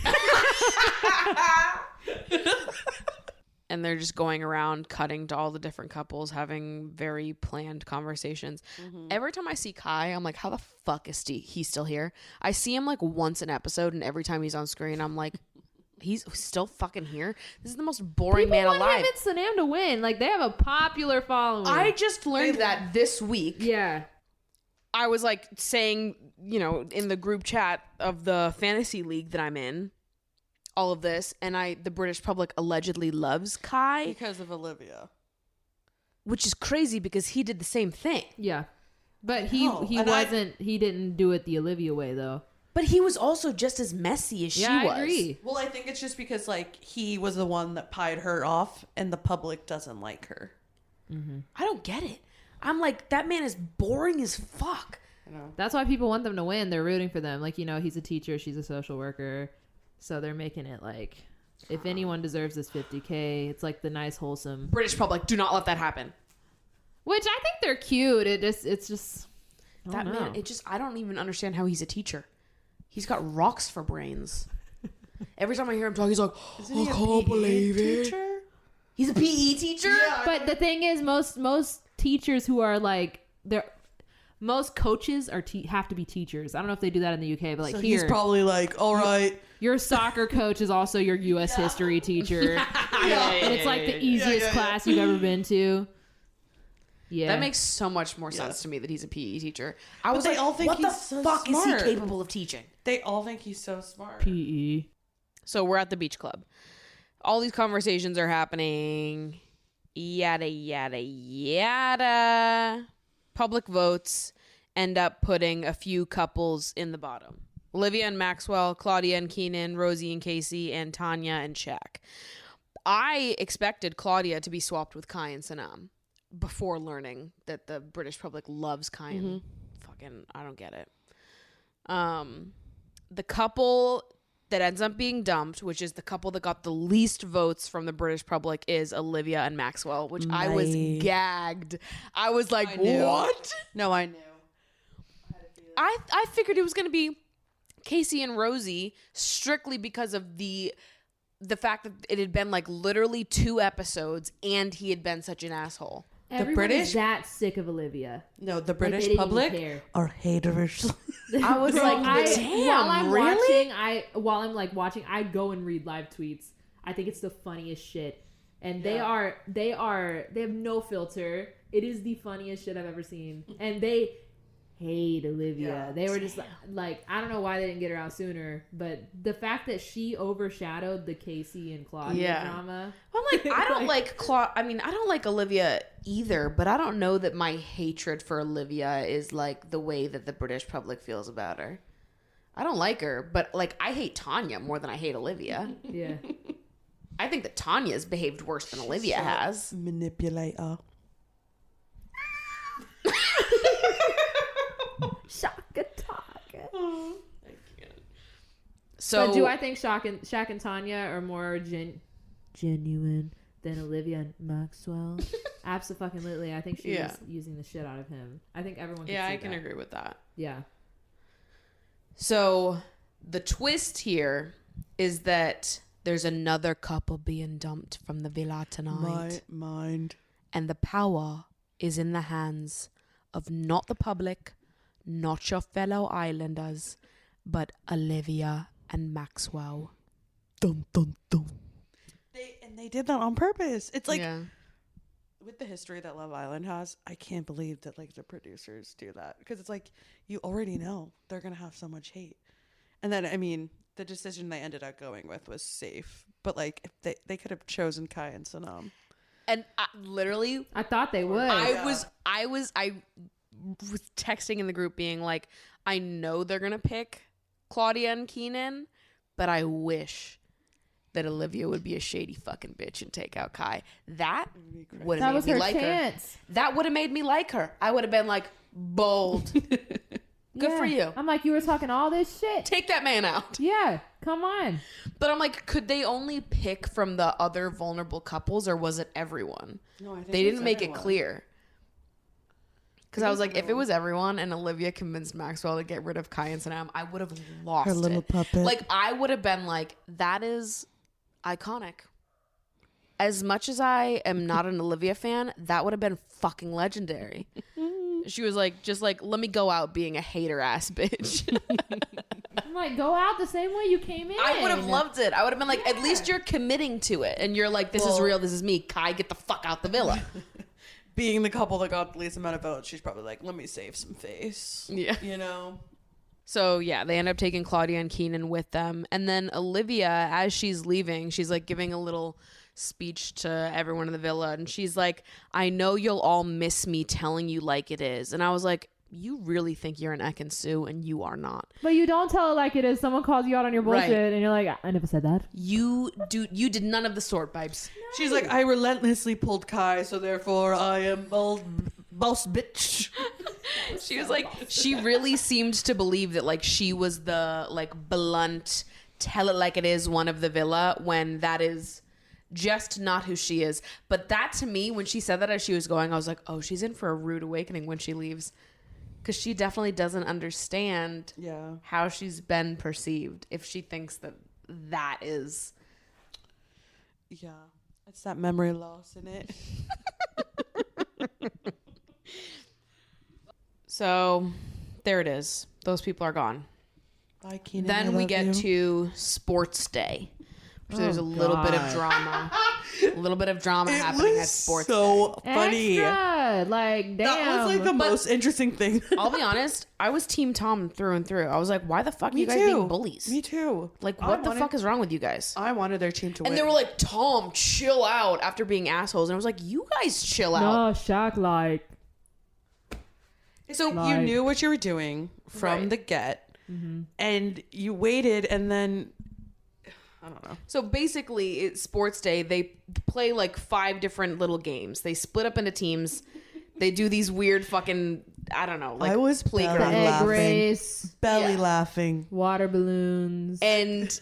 And they're just going around cutting to all the different couples having very planned conversations. Every time I see Kai, I'm like, how the fuck is he still here? I see him like once an episode, and every time he's on screen, I'm like, he's still fucking here? This is the most boring man want alive. him and Sanam to win. Like, they have a popular following. I just learned that this week. yeah. I was like saying, you know, in the group chat of the fantasy league that I'm in, all of this, and the British public allegedly loves Kai, Because of Olivia. which is crazy because he did the same thing. Yeah. But he No, he and wasn't he didn't do it the Olivia way though. But he was also just as messy as she Yeah, was. I agree. Well, I think it's just because like he was the one that pied her off, and the public doesn't like her. I don't get it. I'm like, that man is boring as fuck. You know. That's why people want them to win. They're rooting for them. Like, you know, he's a teacher, she's a social worker. So they're making it like, if anyone deserves this $50K, it's like the nice, wholesome. British public, do not let that happen. Which I think they're cute. It's just That man, I don't even understand how he's a teacher. He's got rocks for brains. Every time I hear him talk, he's like, I can't believe it. He's a PE teacher? But the thing is, most teachers who are like most coaches are have to be teachers. I don't know if they do that in the UK, but like So here, he's probably like, "All right." your soccer coach is also your U.S. history teacher, and it's like the easiest class you've ever been to. Yeah, That makes so much more sense to me that he's a PE teacher. I was they like, all think what he's the so fuck is smart. he capable of teaching? They all think he's so smart. PE. So we're at the beach club. All these conversations are happening. Yada, yada, yada. Public votes end up putting a few couples in the bottom. Olivia and Maxwell, Claudia and Keenan, Rosie and Casey, and Tanya and Shaq. I expected Claudia to be swapped with Kai and Sanam before learning that the British public loves Kai and fucking, I don't get it. The couple that ends up being dumped, which is the couple that got the least votes from the British public, is Olivia and Maxwell, which I was gagged. I was like, knew. what? No, I knew. I figured it was going to be Casey and Rosie strictly because of the fact that it had been like literally 2 episodes and he had been such an asshole. Everyone British- is that sick of Olivia. No, the Like, they British didn't even public care. are haters. I was like, damn, while I'm really? watching, I go and read live tweets. I think it's the funniest shit, and they have no filter. It is the funniest shit I've ever seen, and they hate Olivia. Yeah. They were just like, I don't know why they didn't get her out sooner, but the fact that she overshadowed the Casey and Claudia Yeah. drama. I'm like, I don't like I mean, I don't like Olivia either, but I don't know that my hatred for Olivia is like the way that the British public feels about her. I don't like her, but like I hate Tanya more than I hate Olivia. Yeah. I think that Tanya's behaved worse than Olivia has. Manipulator. Shaka Taka. So But do I think Shaq and Tanya are more genuine than Olivia and Maxwell? Absolutely. I think she Yeah. was using the shit out of him. I think everyone can yeah, see I can that. agree with that. Yeah. So the twist here is that there's another couple being dumped from the villa tonight. My mind. And the power is in the hands of not the public, not your fellow islanders, but Olivia and Maxwell. Dun, dun, dun. They did that on purpose. It's like yeah. with the history that Love Island has, I can't believe that like the producers do that, because it's like you already know they're gonna have so much hate. And then I mean, the decision they ended up going with was safe, but like if they could have chosen Kai and Sanam. And literally, I thought they would. I was texting in the group being like, I know they're gonna pick Claudia and Keenan, but I wish that Olivia would be a shady fucking bitch and take out Kai. That would That have was made me her like her. chance. That would have made me like her. I would have been like, bold. Good for you. I'm like, you were talking all this shit. Take that man out. Yeah, come on. But I'm like, could they only pick from the other vulnerable couples, or was it everyone? No, I think They didn't make it clear. Because I was like, if it was everyone and Olivia convinced Maxwell to get rid of Kai and Sanam, I would have lost Her little it. puppet. Like, I would have been like, that is iconic. As much as I am not an Olivia fan, that would have been fucking legendary. She was like, just like, let me go out being a hater ass bitch. I'm like, go out the same way you came in. I would have loved it. I would have been like, at least you're committing to it. And you're like, this is real. This is me. Kai, get the fuck out the villa. Being the couple that got the least amount of votes, she's probably like, let me save some face. Yeah. You know? So yeah, they end up taking Claudia and Keenan with them. And then Olivia, as she's leaving, she's like giving a little speech to everyone in the villa. And she's like, I know you'll all miss me telling you like it is. And I was like, you really think you're an Ekin-Su, and you are not. But you don't tell it like it is. Someone calls you out on your bullshit, Right. and you're like, I never said that. You did none of the sort, Bibes. She's like, I relentlessly pulled Kai, so therefore I am boss bitch. She was like, she really seemed to believe that like she was the like blunt, tell it like it is one of the villa, when that is just not who she is. But that, to me, when she said that as she was going, I was like, oh, she's in for a rude awakening when she leaves, because she definitely doesn't understand Yeah. how she's been perceived if she thinks that that is. Yeah. It's that memory loss in it. So there it is. Those people are gone. Bye, Keenan. Then we get to Sports Day. So there's a little bit of drama. A little bit of drama happening at Sports Day. so funny. Extra. Like, damn. That was like the most interesting thing. I'll be honest, I was Team Tom through and through. I was like, why the fuck are Me you guys too. being bullies? Me too. Like, I what the wanted- fuck is wrong with you guys? I wanted their team to win. And they were like, Tom, chill out, after being assholes. And I was like, you guys chill out. No, shock, like. so you like- knew what you were doing from Right. the get, and you waited, and then I don't know. So basically, it's Sports Day. They play like 5 different little games. They split up into teams. They do these weird fucking, I don't know, like I was playground. belly Egg laughing. race, Belly Yeah. laughing, water balloons. And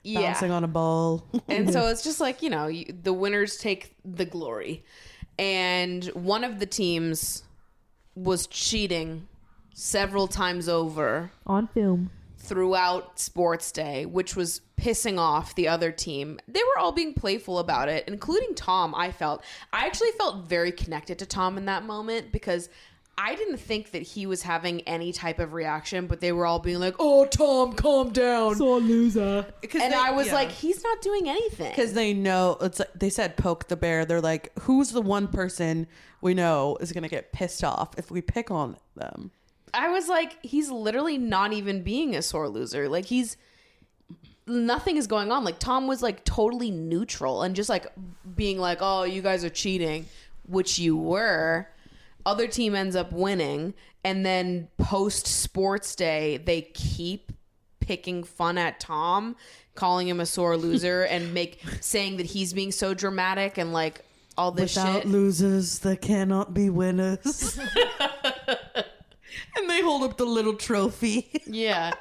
yeah. bouncing on a ball. And so it's just like, you know, the winners take the glory. And one of the teams was cheating several times over On film. throughout Sports Day, which was pissing off the other team. They were all being playful about it, including Tom. I actually felt very connected to Tom in that moment, because I didn't think that he was having any type of reaction, but they were all being like, oh, Tom, calm down. So loser. And I was like, he's not doing anything. because they know it's like they said, poke the bear. They're like, who's the one person we know is gonna get pissed off if we pick on them? I was like, he's literally not even being a sore loser. Like, nothing is going on. Like, Tom was like totally neutral and just like being like, oh, you guys are cheating, which you were. Other team ends up winning. And then post sports day, they keep picking fun at Tom, calling him a sore loser and saying that he's being so dramatic and like all this Without shit. losers, there cannot be winners. And they hold up the little trophy. Yeah.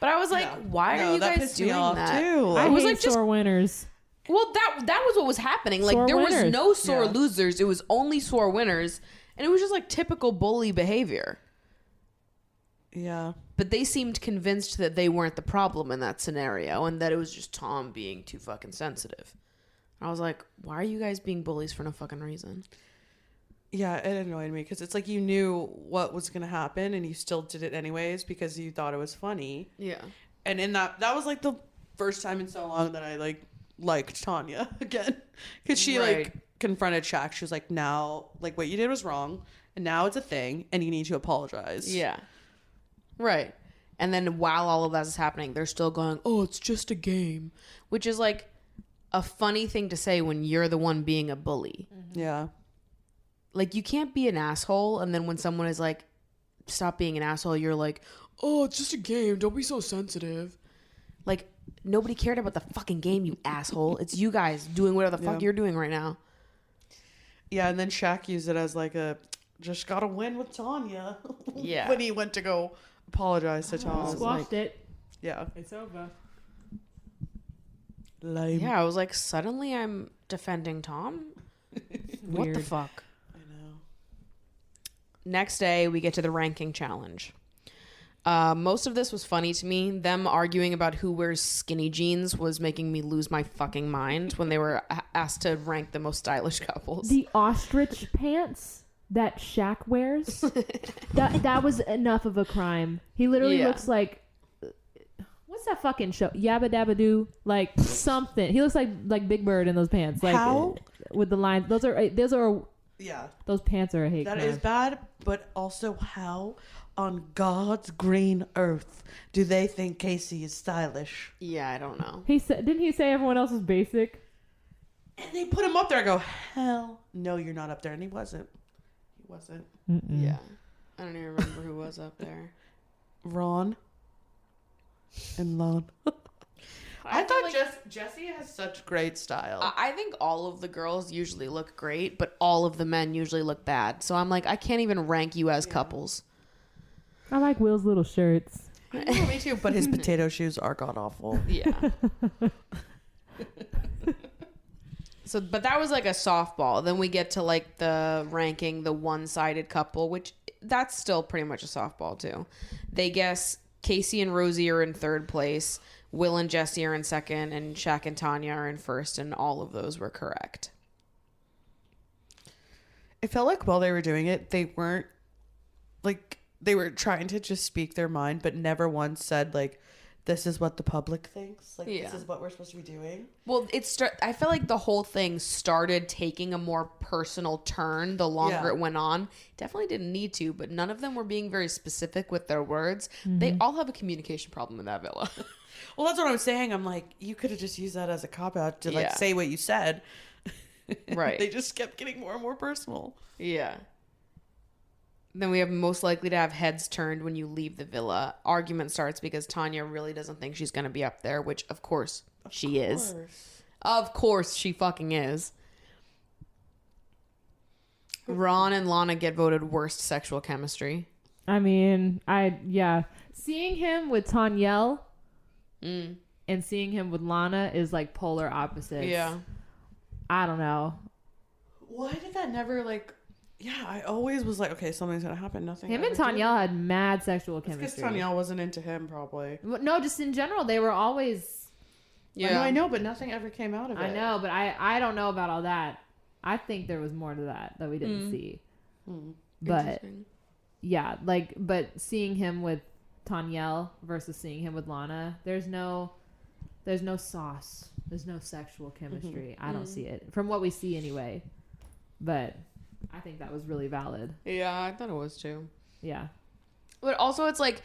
But I was like, why are you that guys pissed me doing off that? too. I was hate like, just- sore winners. Well, that was what was happening. Like, Sore there was winners. no sore Yeah. losers. It was only sore winners. And it was just like typical bully behavior. Yeah. But they seemed convinced that they weren't the problem in that scenario and that it was just Tom being too fucking sensitive. I was like, why are you guys being bullies for no fucking reason? Yeah, it annoyed me because it's like you knew what was going to happen and you still did it anyways because you thought it was funny. Yeah. And in that was like the first time in so long that I liked Tanya again because she Right. like confronted Shaq. She was like, now, like what you did was wrong and now it's a thing and you need to apologize. Yeah. Right. And then while all of that is happening, they're still going, oh, it's just a game, which is like a funny thing to say when you're the one being a bully. Yeah. Like, you can't be an asshole, and then when someone is like, stop being an asshole, you're like, oh, it's just a game. Don't be so sensitive. Like, nobody cared about the fucking game, you asshole. It's you guys doing whatever the fuck Yeah. you're doing right now. Yeah, and then Shaq used it as like a just gotta win with Tanya. Yeah. When he went to go apologize to Tom. Squashed it. Yeah. It's over. Lame. Yeah, I was like, suddenly I'm defending Tom? What the Weird. fuck? I know. Next day, we get to the ranking challenge. Most of this was funny to me. Them arguing about who wears skinny jeans was making me lose my fucking mind when they were asked to rank the most stylish couples. The ostrich pants that Shaq wears, that was enough of a crime. He literally Yeah. looks like, what's that fucking show? Yabba Dabba Doo, like something. He looks like Big Bird in those pants, like How? with the lines. Those Yeah. pants are a hate That crime. is bad, but also how on God's green earth do they think Casey is stylish? Yeah, I don't know. He said, didn't he say everyone else was basic? And they put him up there. I go, hell no, you're not up there. And he wasn't. He wasn't. Yeah. I don't even remember who was up there. Ron and Lon. I feel thought like- Jesse has such great style. I think all of the girls usually look great, but all of the men usually look bad. So I'm like, I can't even rank you as couples. I like Will's little shirts. I know, me too. But his potato shoes are god awful. Yeah. So, but that was like a softball. Then we get to like the ranking the one-sided couple, which that's still pretty much a softball too. They guess Casey and Rosie are in third place, Will and Jesse are in second, and Shaq and Tanya are in first, and all of those were correct. It felt like while they were doing it, they weren't like they were trying to just speak their mind, but never once said like, "This is what the public thinks." Like, Yeah. this is what we're supposed to be doing. Well, I felt like the whole thing started taking a more personal turn the longer Yeah. it went on. Definitely didn't need to, but none of them were being very specific with their words. They all have a communication problem in that villa. Well, that's what I'm saying. I'm like, you could have just used that as a cop out to like Yeah. say what you said. Right. They just kept getting more and more personal. Yeah. Then we have most likely to have heads turned when you leave the villa. Argument starts because Tanya really doesn't think she's going to be up there, which of course she is. Of course she fucking is. Ron and Lana get voted worst sexual chemistry. I mean, seeing him with Tanyelle and seeing him with Lana is like polar opposites. Yeah. I don't know. Why did that never like? Yeah, I always was like, okay, something's gonna happen. Nothing. Him and ever did. Tanyelle had mad sexual Because chemistry. Tanyelle wasn't into him, probably. No, just in general, they were always. I know, but nothing ever came out of it. I know, but I don't know about all that. I think there was more to that we didn't see. But Interesting. yeah, but seeing him with Tanyelle versus seeing him with Lana, there's no sauce. There's no sexual chemistry. I don't see it from what we see anyway. But I think that was really valid. Yeah, I thought it was too. Yeah. But also, it's like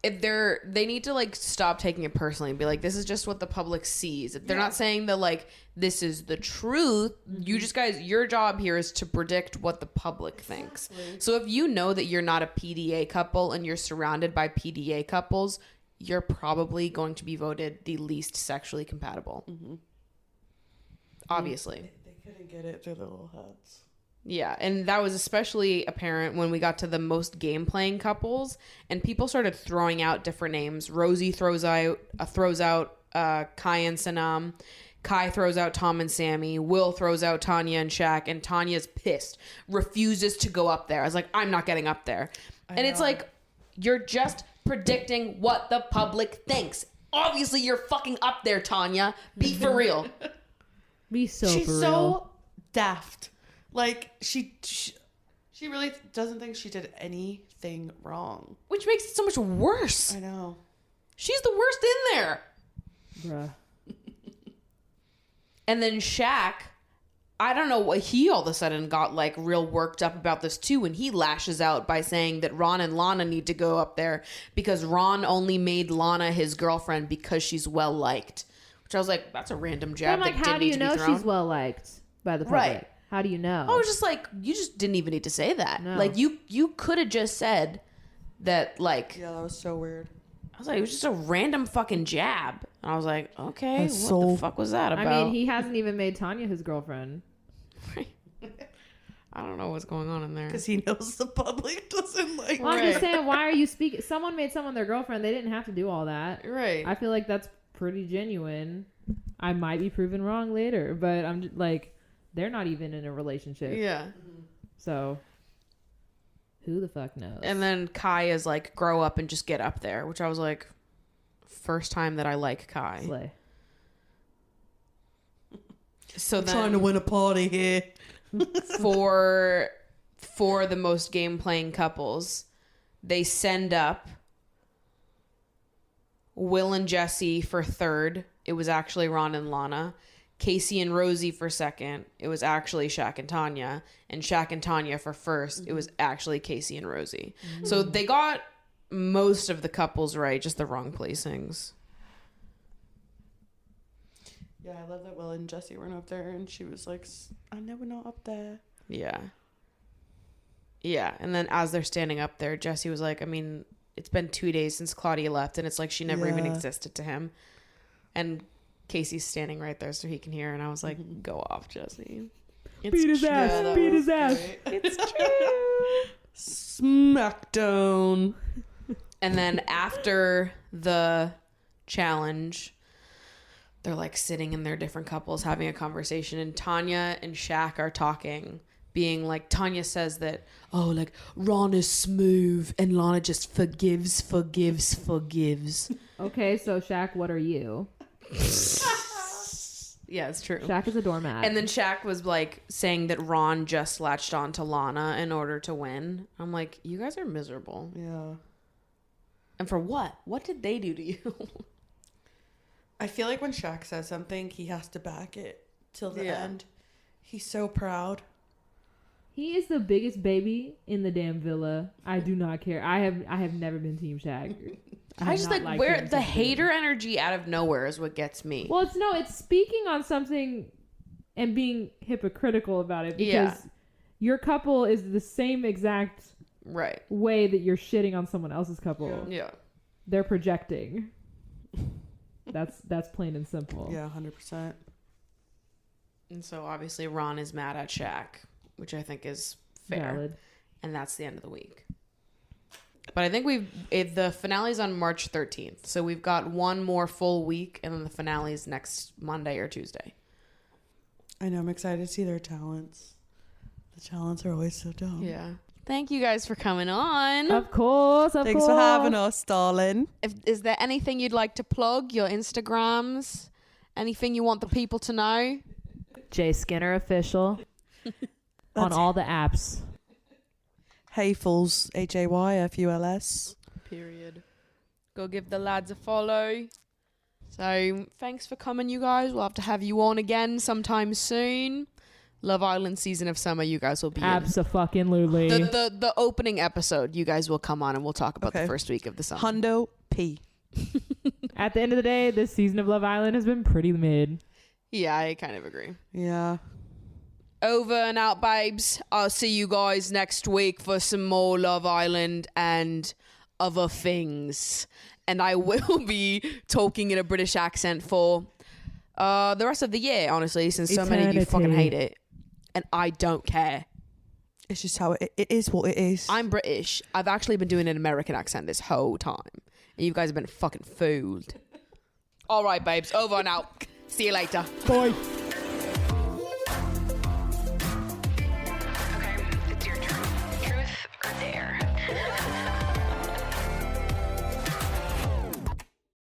if they need to like stop taking it personally and be like, this is just what the public sees. If they're not saying that like this is the truth, you just guys, your job here is to predict what the public thinks. So if you know that you're not a PDA couple and you're surrounded by PDA couples, you're probably going to be voted the least sexually compatible. Obviously. They couldn't get it through their little heads. Yeah, and that was especially apparent when we got to the most game playing couples, and people started throwing out different names. Rosie throws out Kai and Sanam. Kai throws out Tom and Sammy. Will throws out Tanya and Shaq, and Tanya's pissed, refuses to go up there. I was like, I'm not getting up there. And it's like, you're just predicting what the public thinks. Obviously, you're fucking up there, Tanya. Be for real. Be so She's for real. so daft. Like she really doesn't think she did anything wrong. Which makes it so much worse. I know. She's the worst in there. Bruh. And then Shaq, I don't know what he all of a sudden got like real worked up about this too, and he lashes out by saying that Ron and Lana need to go up there because Ron only made Lana his girlfriend because she's well liked. Which I was like, that's a random But jab. I'm like, that how didn't do need you to be know thrown. she's well liked by the public? Right. How do you know? I was just like, you just didn't even need to say that. No. Like you could have just said that. Like Yeah, that was so weird. I was like, it was just a random fucking jab. And I was like, okay, That's what so- the fuck was that about? I mean, he hasn't even made Tanya his girlfriend. I don't know what's going on in there. Because he knows the public doesn't like Well, I'm just Right. saying, why are you speaking? Someone made someone their girlfriend. They didn't have to do all that. Right. I feel like that's pretty genuine. I might be proven wrong later, but I'm just, like, they're not even in a relationship. Yeah. So, who the fuck knows? And then Kai is like, grow up and just get up there, which I was like, first time that I like Kai. Slay. So I'm then trying to win a party here. for the most game playing couples, they send up Will and Jesse for third. It was actually Ron and Lana. Casey and Rosie for second. It was actually Shaq and Tanya. And Shaq and Tanya for first. It was actually Casey and Rosie. So they got most of the couples right, just the wrong placings. Yeah, I love that Will and Jesse weren't up there, and she was like, I know we're not up there. Yeah. Yeah. And then as they're standing up there, Jesse was like, I mean, it's been 2 days since Claudia left, and it's like she never even Yeah. existed to him. And Casey's standing right there so he can hear. And I was like, go off, Jesse. It's Beat his true. ass. that Beat was his ass. great. It's true. Smackdown. And then after the challenge, they're like sitting in their different couples having a conversation, and Tanya and Shaq are talking, being like, Tanya says that, oh, like Ron is smooth and Lana just forgives. Okay, so Shaq, what are you? Yeah, it's true. Shaq is a doormat. And then Shaq was like saying that Ron just latched on to Lana in order to win. I'm like, you guys are miserable. Yeah. And for what? What did they do to you? I feel like when Shaq says something, he has to back it till the Yeah. end. He's so proud. he is the biggest baby in the damn villa. I do not care. I have never been Team Shaq. I have just not like liked where him the since hater energy out of nowhere is what gets me. Well, it's speaking on something and being hypocritical about it because Yeah. your couple is the same exact Right. way that you're shitting on someone else's couple. Yeah. They're projecting. That's plain and simple. Yeah, 100%. And so obviously Ron is mad at Shaq, which I think is fair. Valid. And that's the end of the week. But I think the finale's on March 13th. So we've got one more full week, and then the finale's next Monday or Tuesday. I know. I'm excited to see their talents. The talents are always so dumb. Yeah. Thank you guys for coming on. Of course. Thanks for having us, darling. Is there anything you'd like to plug? Your Instagrams? Anything you want the people to know? Jay Skinner official on all the apps. Hayfuls, HAYFULS. Period. Go give the lads a follow. So thanks for coming, you guys. We'll have to have you on again sometime soon. Love Island season of summer, you guys will be in. Abso-fucking-lutely. The opening episode, you guys will come on and we'll talk about the Okay. first week of the summer. Hundo P. At the end of the day, this season of Love Island has been pretty mid. Yeah, I kind of agree. Yeah. Over and out, babes. I'll see you guys next week for some more Love Island and other things. And I will be talking in a British accent for the rest of the year, honestly, since so many of you fucking hate it. And I don't care. It's just how it is what it is. I'm British. I've actually been doing an American accent this whole time. And you guys have been fucking fooled. All right, babes. Over and out. See you later. Bye.